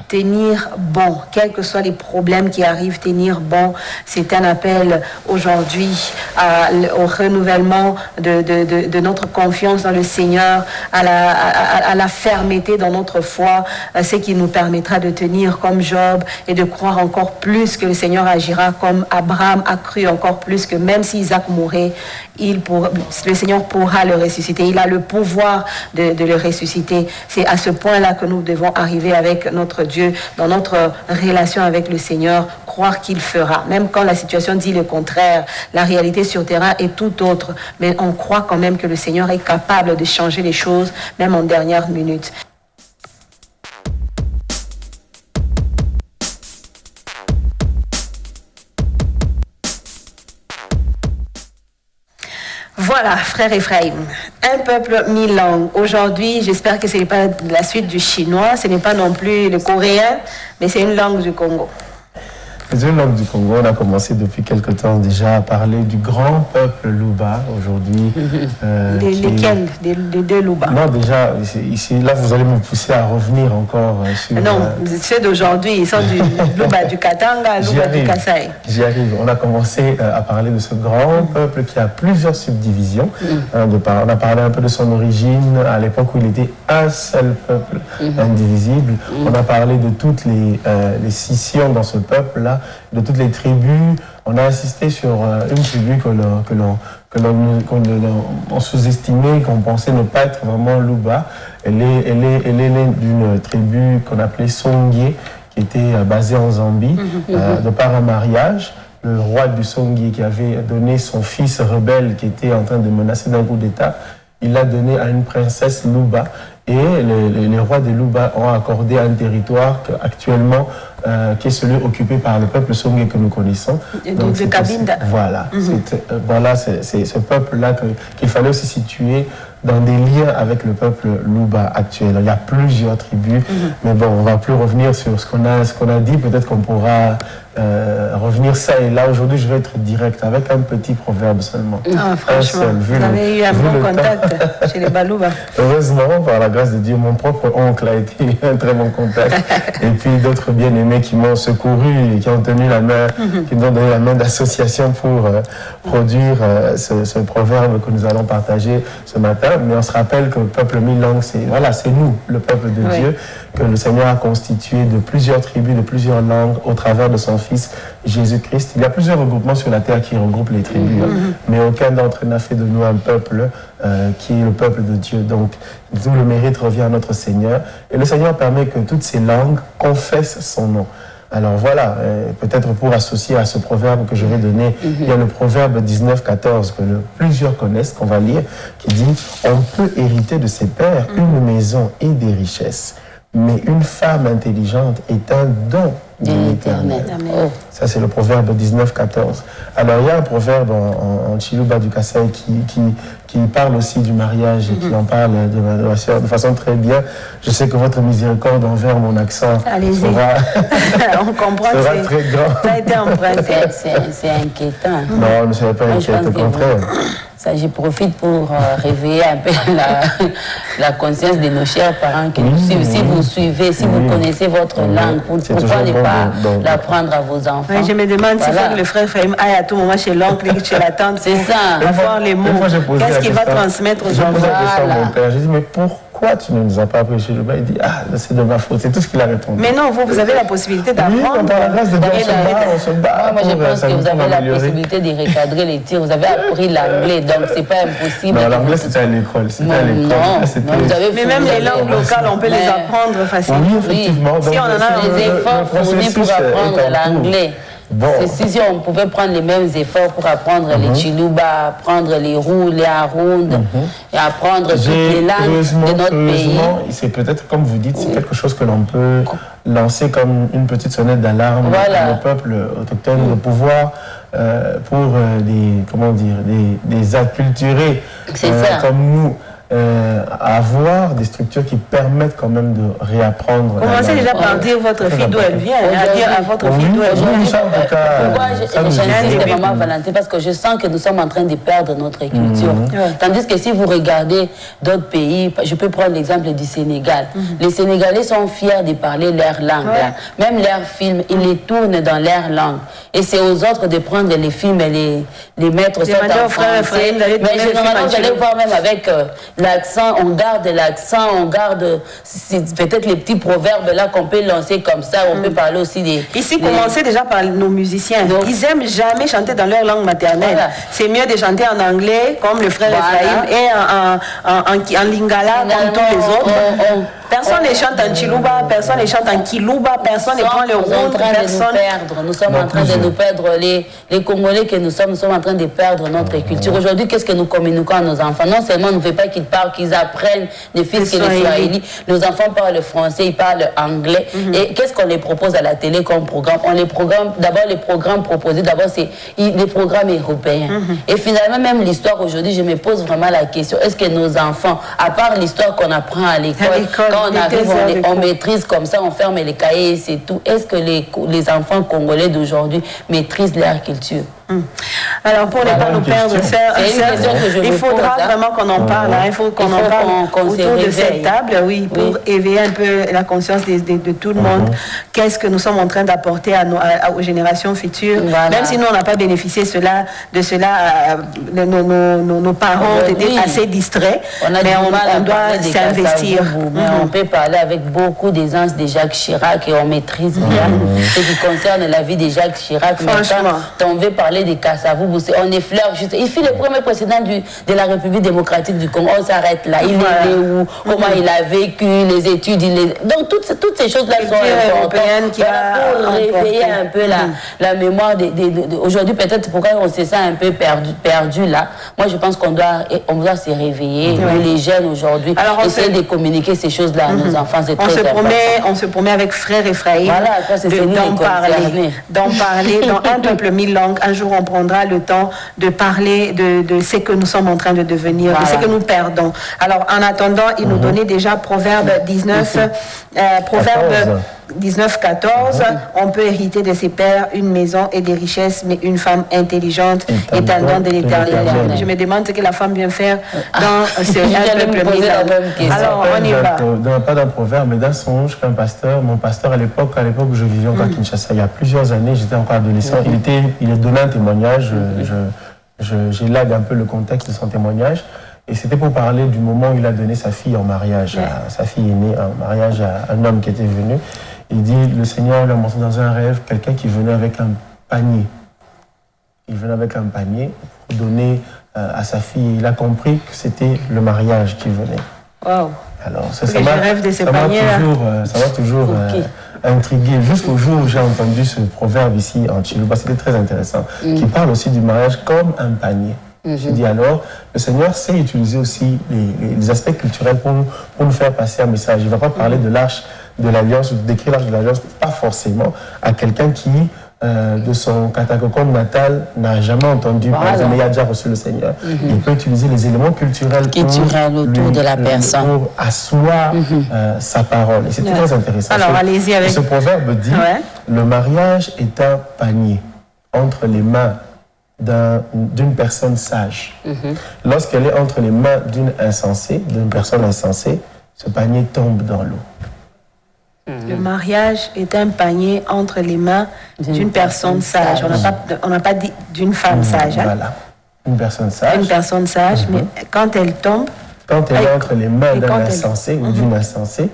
tenir bon, quels que soient les problèmes qui arrivent, tenir bon. C'est un appel aujourd'hui au renouvellement de notre confiance dans le Seigneur, à la fermeté dans notre foi, ce qui nous permettra de tenir comme Job et de croire encore plus que le Seigneur agira, comme Abraham a cru encore plus que même si Isaac mourait, le Seigneur pourra le ressusciter. Il a le pouvoir de le ressusciter. C'est à ce point-là que nous devons arriver avec notre Dieu, dans notre relation avec le Seigneur, croire qu'il fera. Même quand la situation dit le contraire, la réalité sur terrain est tout autre. Mais on croit quand même que le Seigneur est capable de changer les choses, même en dernière minute. Voilà, frère Ephraim, un peuple mille langues. Aujourd'hui, j'espère que ce n'est pas la suite du chinois, ce n'est pas non plus le coréen, mais c'est une langue du Congo. C'est une langue du Congo. On a commencé depuis quelque temps déjà à parler du grand peuple Luba aujourd'hui. Lesquels des deux Luba? Non, déjà, ici, là, vous allez me pousser à revenir encore sur... Non, c'est d'aujourd'hui. Ils sont du Luba du Katanga, Luba du Kasaï. J'y arrive. On a commencé à parler de ce grand peuple qui a plusieurs subdivisions. On a parlé un peu de son origine, à l'époque où il était un seul peuple indivisible. On a parlé de toutes les scissions dans ce peuple-là, de toutes les tribus. On a insisté sur une tribu qu'on sous-estimait, qu'on pensait ne pas être vraiment Luba. Elle est née d'une tribu qu'on appelait Songye, qui était basée en Zambie, de par un mariage. Le roi du Songye, qui avait donné son fils rebelle, qui était en train de menacer d'un coup d'État, il l'a donné à une princesse Luba. Et les rois de Luba ont accordé un territoire actuellement qui est celui occupé par le peuple Songye que nous connaissons. Donc de Kabinda. Voilà, c'est ce peuple-là qu'il fallait aussi situer dans des liens avec le peuple Luba actuel. Il y a plusieurs tribus, mais bon, on ne va plus revenir sur ce qu'on a dit. Peut-être qu'on pourra revenir ça et là. Aujourd'hui, je vais être direct avec un petit proverbe seulement. Ah, franchement, vous avez eu un bon contact chez les Balouba. Heureusement, par la grâce de Dieu, mon propre oncle a été un très bon contact. Et puis d'autres bien-aimés qui m'ont secouru et qui ont tenu la main, qui nous ont donné la main d'association pour produire ce proverbe que nous allons partager ce matin. Mais on se rappelle que le peuple mille langues, c'est nous, le peuple de Dieu, que le Seigneur a constitué de plusieurs tribus, de plusieurs langues, au travers de son Fils Jésus-Christ. Il y a plusieurs regroupements sur la terre qui regroupent les tribus, mais aucun d'entre eux n'a fait de nous un peuple qui est le peuple de Dieu. Donc, tout le mérite revient à notre Seigneur. Et le Seigneur permet que toutes ces langues confessent son nom. Alors voilà, peut-être pour associer à ce proverbe que je vais donner, il y a le proverbe 19-14 que plusieurs connaissent, qu'on va lire, qui dit « On peut hériter de ses pères une maison et des richesses, mais une femme intelligente est un don de l'Éternel. » Ça, c'est le proverbe 19-14. Alors, il y a un proverbe en Chiluba du Kasaï qui parle aussi du mariage et qui en parle de façon très bien. Je sais que votre miséricorde envers mon accent sera, on comprend sera très grand. Ça a été emprunté. C'est inquiétant. Non, mais ce n'est pas inquiétant, au contraire. Ça, je profite pour réveiller un peu la conscience de nos chers parents. Que si vous suivez, si vous connaissez votre langue, pourquoi ne pas l'apprendre à vos enfants? Oui, je me demande s'il faut que le frère Fahim aille à tout moment chez l'oncle et chez la tante. C'est ça. Pour voir les mots. Qu'est-ce qu'il va transmettre aux enfants? J'ai posé la question à mon père. J'ai dit, mais pourquoi tu ne nous as pas appris chez le bas? Il dit, c'est de ma faute. C'est tout ce qu'il a répondu. Mais non, vous avez la possibilité d'apprendre. Oui, par la grâce de Dieu, on se bat. Moi, je pense que vous avez la possibilité de recadrer les tirs. Vous avez appris l'anglais, donc c'est pas impossible. Non, l'anglais, c'était à l'école. Non, mais même les langues locales, on peut les apprendre facilement. Oui, effectivement. Si on en a des efforts fournis pour apprendre l'anglais. Bon. Si on pouvait prendre les mêmes efforts pour apprendre les Chiluba, apprendre les Roux, les Around, et apprendre toutes les langues de notre pays. C'est peut-être, comme vous dites, c'est quelque chose que l'on peut lancer comme une petite sonnette d'alarme à nos peuples autochtones, de pouvoir, pour des acculturés comme nous, avoir des structures qui permettent quand même de réapprendre. Commencez déjà par dire votre fille d'où elle vient, à dire à votre fille d'où elle vient. Pourquoi j'insiste, Maman Valentin, parce que je sens que nous sommes en train de perdre notre culture. Tandis que si vous regardez d'autres pays, je peux prendre l'exemple du Sénégal. Les Sénégalais sont fiers de parler leur langue. Même leurs films, ils les tournent dans leur langue. Et c'est aux autres de prendre les films et les mettre soit en français. Mais généralement, vous allez voir même avec l'accent, on garde l'accent, on garde peut-être les petits proverbes là qu'on peut lancer comme ça. On peut parler aussi des... Ici, commencez déjà par nos musiciens. Donc, ils n'aiment jamais chanter dans leur langue maternelle. Voilà. C'est mieux de chanter en anglais, comme le frère Ephraim, et en lingala, comme tous les autres. Personne ne chante en chiluba, personne ne chante en kiluba, personne ne prend le rôle, personne... Nous sommes en train de nous perdre. Les Congolais que nous sommes en train de perdre notre culture. Aujourd'hui, qu'est-ce que nous communiquons à nos enfants? Non seulement on ne veut pas qu'ils parlent, qu'ils apprennent des fils qui les Swahili. Nos enfants parlent le français, ils parlent anglais. Et qu'est-ce qu'on les propose à la télé comme programme? On les programme, d'abord les programmes proposés, d'abord c'est les programmes européens. Et finalement, même l'histoire aujourd'hui, je me pose vraiment la question, est-ce que nos enfants, à part l'histoire qu'on apprend à l'école, quand on arrive, on maîtrise comme ça, on ferme les cahiers et c'est tout. Est-ce que les enfants congolais d'aujourd'hui maîtrisent leur culture? Alors, pour ne pas nous perdre, il faudra vraiment qu'on en parle. Il faut qu'on en parle autour de cette table, pour éveiller un peu la conscience de tout le monde. Qu'est-ce que nous sommes en train d'apporter aux générations futures? Même si nous, on n'a pas bénéficié de cela, nos parents étaient assez distraits, mais on doit s'investir. On peut parler avec beaucoup d'aisance de Jacques Chirac et on maîtrise bien ce qui concerne la vie de Jacques Chirac. Mais quand on veut parler des Kassavou, on effleure juste. Il fut le premier président de la République démocratique du Congo. On s'arrête là. Il est né où? Comment il a vécu? Les études? Donc toutes ces choses-là sont importantes pour réveiller un peu la mémoire. Aujourd'hui, peut-être pourquoi on s'est ça un peu perdu là. Moi, je pense qu'on doit se réveiller. Les jeunes aujourd'hui, essayer de communiquer ces choses-là à nos enfants. C'est très important. On se promet avec frère Ephraim d'en parler dans un peuple mille langues. Un jour, on prendra le temps de parler de ce que nous sommes en train de devenir, de ce que nous perdons. Alors, en attendant, il nous donnait déjà Proverbe 19, Proverbe 19-14, on peut hériter de ses pères une maison et des richesses, mais une femme intelligente est un don de l'Éternel. Je me demande ce que la femme vient faire dans ce peuple mis. Alors, on y va. Pas d'un proverbe, mais d'un songe qu'un pasteur, mon pasteur à l'époque où je vivais encore à Kinshasa, il y a plusieurs années, j'étais encore adolescent, il a donné un témoignage, j'élague un peu le contexte de son témoignage, et c'était pour parler du moment où il a donné sa fille en mariage, sa fille aînée en mariage à un homme qui était venu. Il dit, le Seigneur lui a montré dans un rêve quelqu'un qui venait avec un panier. Il venait avec un panier pour donner à sa fille. Il a compris que c'était le mariage qui venait. Wow. Alors, ça m'a toujours intrigué jusqu'au jour où j'ai entendu ce proverbe ici en Chiluba. C'était très intéressant. Qui parle aussi du mariage comme un panier. J'ai dit alors, le Seigneur sait utiliser aussi les aspects culturels pour nous faire passer un message. Il ne va pas parler de l'arche de l'Alliance ou d'écrire l'arche de l'Alliance, pas forcément à quelqu'un qui, de son catacombe natal, n'a jamais entendu, par exemple, mais il a déjà reçu le Seigneur. Il peut utiliser les éléments culturels autour de la personne pour asseoir sa parole. Et c'était très intéressant. Alors, allez-y avec... Ce proverbe dit, le mariage est un panier entre les mains d'une personne sage. Lorsqu'elle est entre les mains d'une personne insensée, ce panier tombe dans l'eau. Le mariage est un panier entre les mains d'une personne sage. On n'a pas dit d'une femme sage. Voilà, une personne sage. Une personne sage, mais quand elle tombe... Quand elle est entre les mains d'un insensé ou d'une insensée,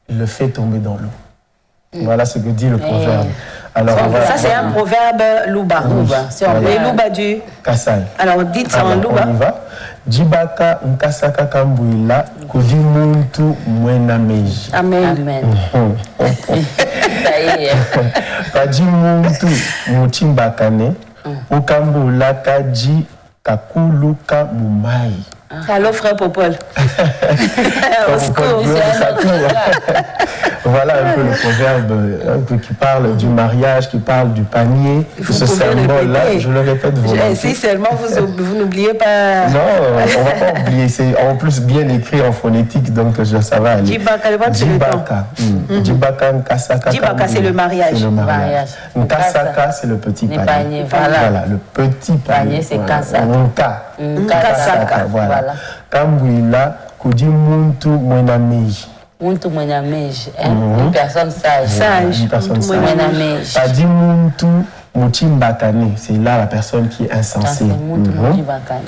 il le fait tomber dans l'eau. Voilà ce que dit le proverbe. Alors, ça, c'est un proverbe Luba. Les Luba du Kassai. Alors, dites ça en Luba. On y va. Jibaka nkasaka kambuila kudi muntu mwena meji. Amen. Kaji muntu muchimbakane ukambula kaji kakuluka mumai. Allô, frère Popol. Voilà un peu le proverbe qui parle du mariage, qui parle du panier. Vous Ce pouvez symbole-là, répéter. je le répète volontiers. Si seulement vous n'oubliez pas. Non, on va pas oublier. C'est en plus bien écrit en phonétique, donc ça va aller. Djibaka, le verbe, c'est le temps. Djibaka, Nkasaka. Djibaka, c'est le mariage. C'est le mariage. Mariage. Nkasaka, c'est le petit Les panier. paniers, voilà. Le petit panier. Panier, c'est voilà. Kasaka. Nkasaka, voilà. Kambouila, Kudi Muntu Mwenamei. Muntu mwenamej, une personne sage. Une personne sage. Mwenamej. Kadi Muntu Muchimbakane, c'est là la personne qui est insensée. Muntu Muchimbakane.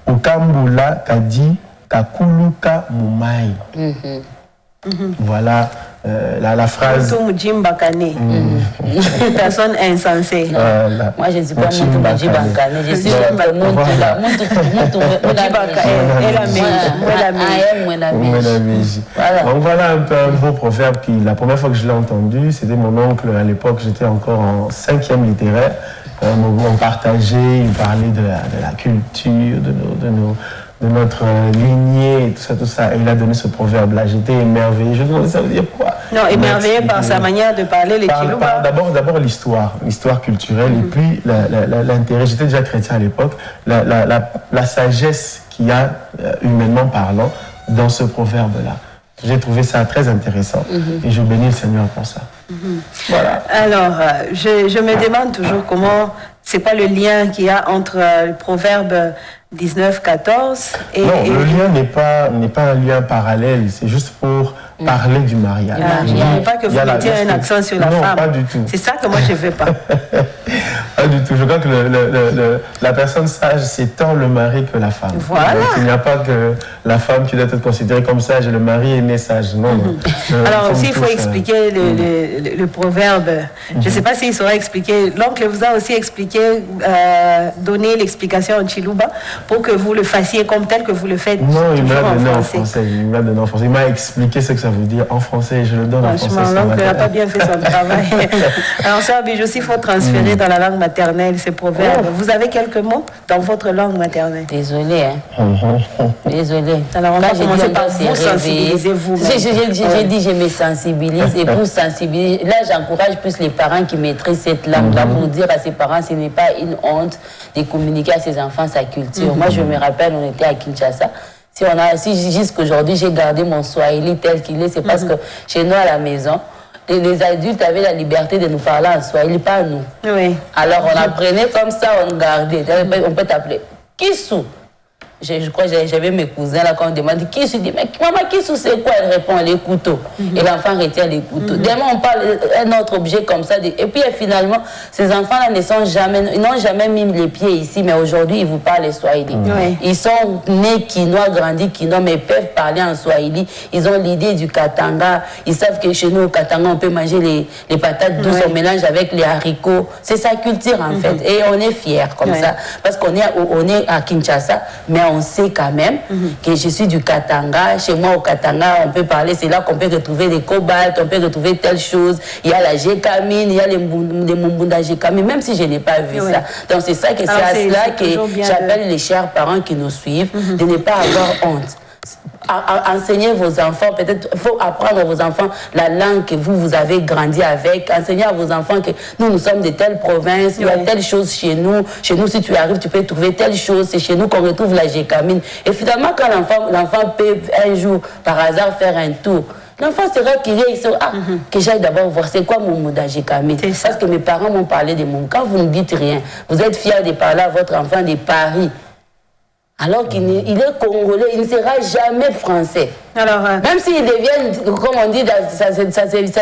Okambula Kadi Kakuluka Mumai. Voilà la phrase. Une personne insensée. Voilà. Moi, je ne suis pas Muntu Muchimbakane, je suis Mwenamej. Donc voilà un peu un beau proverbe qui, la première fois que je l'ai entendu, c'était mon oncle à l'époque, j'étais encore en 5e littéraire. On partageait, il parlait de la culture, de notre lignée, et tout ça. Et il a donné ce proverbe-là. J'étais émerveillé. Je me demandais, ça veut dire quoi? Non, émerveillé par sa manière de parler, les Chiluba. D'abord l'histoire culturelle, et puis l'intérêt. J'étais déjà chrétien à l'époque. La sagesse qu'il y a, humainement parlant, dans ce proverbe-là. J'ai trouvé ça très intéressant et je bénis le Seigneur pour ça. Voilà. Alors, je me demande toujours c'est quoi le lien qu'il y a entre le proverbe 19-14 et... Non, le lien n'est pas un lien parallèle, c'est juste pour parler du mariage. Il ne faut pas que vous mettiez un accent sur la femme. Non, pas du tout. C'est ça que moi je ne veux pas. Pas du tout. Je crois que la personne sage, c'est tant le mari que la femme. Voilà. Donc, il n'y a pas que la femme qui doit être considérée comme sage et le mari est né sage. Non, non. Alors aussi, il faut expliquer le proverbe. Je ne sais pas s'il saura expliquer. L'oncle vous a aussi expliqué, donné l'explication en Chiluba pour que vous le fassiez comme tel que vous le faites. Non, il m'a donné en français. français. Il m'a expliqué ce que ça veut dire en français et je le donne en français. Franchement, l'oncle n'a pas bien fait son travail. Alors ça, Bijou, aussi, il faut transférer dans la langue maternelle ces proverbes. Vous avez quelques mots dans votre langue maternelle? Désolée, hein. Désolée. Alors on va commencer par vous sensibiliser vous-même. J'ai dit je me sensibilise et pour sensibiliser, là j'encourage plus les parents qui maîtrisent cette langue-là pour dire à ses parents ce n'est pas une honte de communiquer à ses enfants sa culture. Moi je me rappelle, on était à Kinshasa. Si jusqu'aujourd'hui j'ai gardé mon swahili tel qu'il est, c'est parce que chez nous à la maison, les adultes avaient la liberté de nous parler en swahili, pas nous. Oui. Alors on apprenait comme ça, on gardait. On peut t'appeler Kissou. Je crois que j'avais mes cousins là quand on demande Kissou, il dit mais maman Kissou c'est quoi? Elle répond les couteaux. Et l'enfant retient les couteaux. Demain on parle un autre objet comme ça. Et puis finalement ces enfants là ils n'ont jamais mis les pieds ici, mais aujourd'hui ils vous parlent le swahili. Ils sont nés quinois, grandis quinois, mais peuvent parler en swahili. Ils ont l'idée du katanga. Ils savent que chez nous au katanga on peut manger les patates douces, on mélange avec les haricots. C'est sa culture en fait. Et on est fiers comme ça parce qu'on est à Kinshasa, mais on sait quand même que je suis du Katanga. Chez moi, au Katanga, on peut parler, c'est là qu'on peut retrouver des cobaltes, on peut retrouver telle chose. Il y a la Gécamine, il y a les Mumbunda Gécamine, même si je n'ai pas vu ça. Donc c'est ça que c'est à cela que j'appelle les chers parents qui nous suivent, de ne pas avoir honte. Enseignez vos enfants, peut-être il faut apprendre à vos enfants la langue que vous avez grandi avec. Enseignez à vos enfants que nous sommes de telle province, il y a telle chose chez nous. Chez nous, si tu arrives, tu peux trouver telle chose. C'est chez nous qu'on retrouve la gécamine. Et finalement, quand l'enfant peut un jour, par hasard, faire un tour, l'enfant sera curieux, il sera, que j'aille d'abord voir c'est quoi mon mot d'Agékamine. Parce que mes parents m'ont parlé de mon cas, vous ne dites rien. Vous êtes fiers de parler à votre enfant de Paris. Alors qu'il est congolais, il ne sera jamais français. Alors, même s'il devient, comme on dit, ça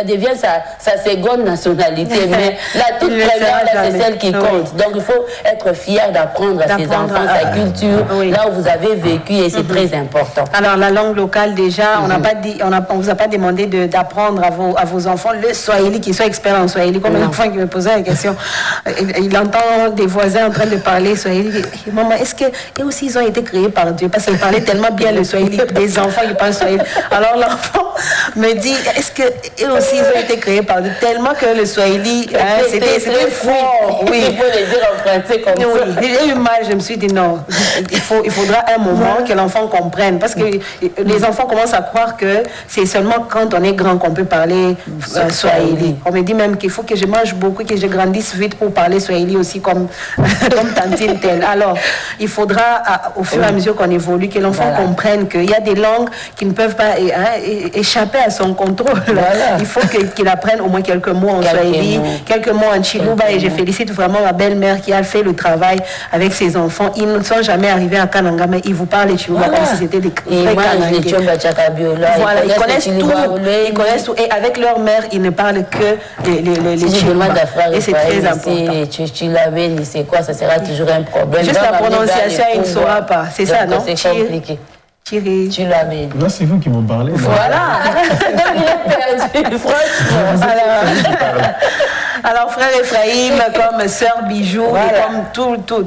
devient sa seconde nationalité. Mais la toute première, c'est celle qui compte. Donc il faut être fier d'apprendre à ses enfants sa culture, là où vous avez vécu, et c'est très important. Alors la langue locale déjà, on vous a pas demandé d'apprendre à vos enfants le swahili, qu'ils soient experts en swahili. Comme un enfant qui me posait la question, il entend des voisins en train de parler swahili. Maman, est-ce que, et aussi ils ont été créés par Dieu, parce qu'ils parlaient tellement bien le swahili, des enfants qui parlent Swahili. Alors l'enfant me dit, est-ce que eux aussi ils ont été créés par Dieu, tellement que le Swahili, hein, c'était fort. Oui. Il faut le dire en français comme ça. Oui, j'ai eu mal, je me suis dit non, il faudra un moment que l'enfant comprenne, parce que les enfants commencent à croire que c'est seulement quand on est grand qu'on peut parler Swahili. On me dit même qu'il faut que je mange beaucoup, que je grandisse vite pour parler Swahili aussi comme tantine telle. Alors, il faudra, au fur et à mesure qu'on évolue, que l'enfant comprenne qu'il y a des langues qui ne peuvent pas échapper à son contrôle. Il faut qu'il apprenne au moins quelques mots en Swahili, quelques mots en Chiluba, et je félicite vraiment ma belle-mère qui a fait le travail avec ses enfants. Ils ne sont jamais arrivés à Kananga, mais ils vous parlent Chiluba comme si c'était des vrais Kanangais. Voilà, ils connaissent tout. Ils connaissent tout. Et avec leur mère, ils ne parlent que les Chiluba. Et c'est très important. C'est quoi, ça sera toujours un problème. Juste la prononciation, il ne saura pas. C'est ça, non? C'est compliqué. Thierry. Tu l'avais. Non, c'est vous qui m'en parlez. Voilà. perdu, franchement. Alors, frère Ephraïm, comme sœur Bijou, et comme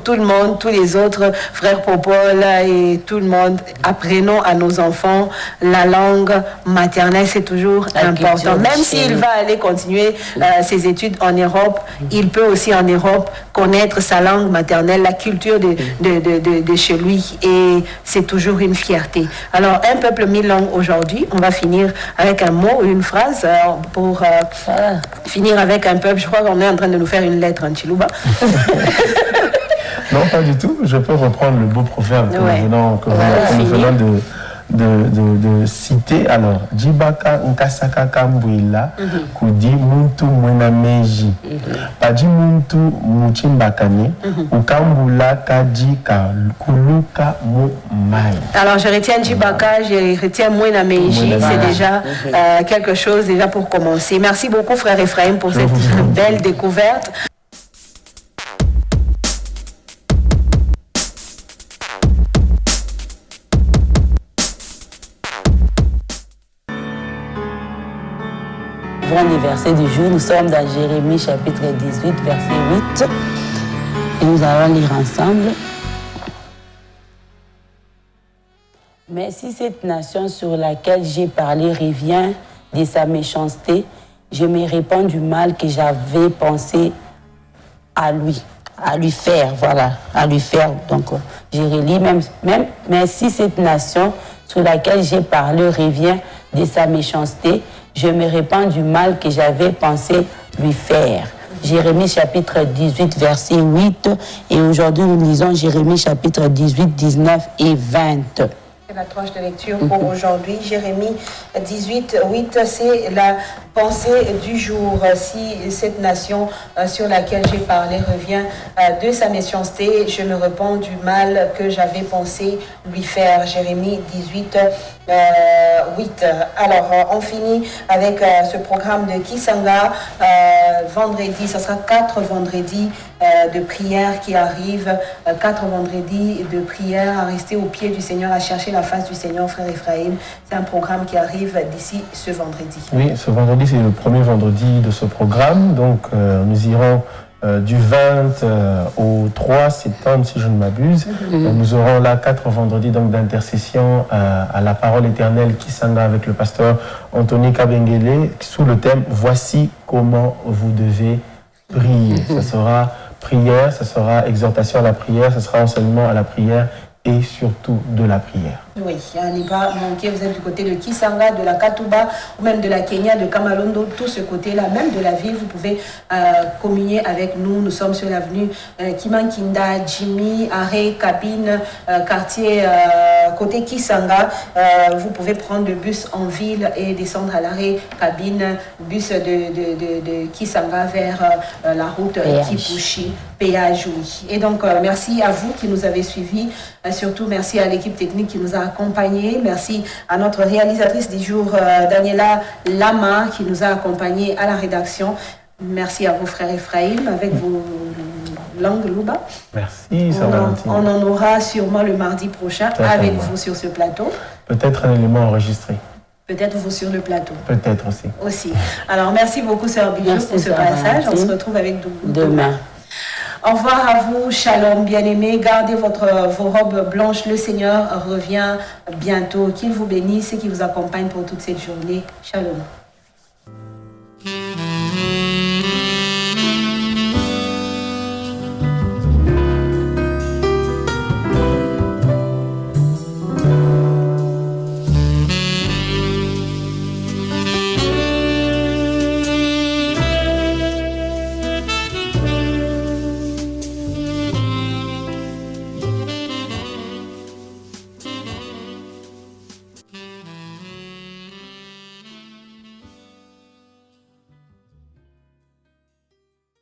tout le monde, tous les autres, frère Popol et tout le monde, apprenons à nos enfants la langue maternelle, c'est toujours important. Même s'il va aller continuer ses études en Europe, il peut aussi en Europe connaître sa langue maternelle, la culture de chez lui, et c'est toujours une fierté. Alors, un peuple mille langues aujourd'hui, on va finir avec un mot ou une phrase pour finir avec un peuple. Je crois qu'on est en train de nous faire une lettre en Chiluba. Non, pas du tout. Je peux reprendre le beau proverbe que nous venons de citer. Alors, Djibaka nkasaka kambuila kudi muntu mwena meji. Padi muntu muchimbakane ukambula kaji kuluka mu mai. Alors, je retiens Djibaka, je retiens mwena meji. C'est déjà quelque chose déjà pour commencer. Merci beaucoup, frère Ephraïm, pour cette belle découverte. Anniversaire du jour, nous sommes dans Jérémie chapitre 18 verset 8 et nous allons lire ensemble. Mais si cette nation sur laquelle j'ai parlé revient de sa méchanceté, je me répands du mal que j'avais pensé à lui faire, voilà, à lui faire. Donc, je relis mais si cette nation sur laquelle j'ai parlé revient de sa méchanceté, je me répands du mal que j'avais pensé lui faire. Jérémie chapitre 18, verset 8. Et aujourd'hui, nous lisons Jérémie chapitre 18, 19 et 20. La tranche de lecture pour aujourd'hui, Jérémie 18, 8, c'est la pensée du jour. Si cette nation sur laquelle j'ai parlé revient de sa méchanceté, je me repens du mal que j'avais pensé lui faire. Jérémie 18, 8. Alors, on finit avec ce programme de Kisanga. Vendredi, ce sera 4 vendredis de prière qui arrivent, 4 vendredis de prière à rester au pied du Seigneur, à chercher la face du Seigneur, frère Ephraïm. C'est un programme qui arrive d'ici ce vendredi. Oui, ce vendredi, c'est le premier vendredi de ce programme. Donc, nous irons du 20 au 3 septembre, si je ne m'abuse. Nous aurons là 4 vendredis d'intercession à la parole éternelle Kisanga avec le pasteur Anthony Kabengele sous le thème « Voici comment vous devez prier ». Ce sera prière, ce sera exhortation à la prière, ce sera enseignement à la prière et surtout de la prière. Oui, à n'y pas manquer, vous êtes du côté de Kisanga, de la Katuba, ou même de la Kenya, de Kamalondo, tout ce côté-là, même de la ville, vous pouvez communier avec nous. Nous sommes sur l'avenue Kimankinda, Jimmy, Arrêt, Cabine, quartier côté Kisanga. Vous pouvez prendre le bus en ville et descendre à l'arrêt Cabine, bus de Kisanga vers la route Kipushi, péage, oui. Et donc, merci à vous qui nous avez suivis, surtout merci à l'équipe technique qui nous a accompagnés. Merci à notre réalisatrice du jour, Daniela Lama, qui nous a accompagnés à la rédaction. Merci à vos frères Ephraïm avec vos langues Luba. Merci, on en aura sûrement le mardi prochain avec vous sur ce plateau. Peut-être un élément enregistré. Peut-être vous sur le plateau. Peut-être aussi. Alors, merci beaucoup, sœur Bijou, pour ce passage. On se retrouve avec vous demain. Au revoir à vous, shalom, bien-aimés. Gardez vos robes blanches. Le Seigneur revient bientôt. Qu'il vous bénisse et qu'il vous accompagne pour toute cette journée. Shalom.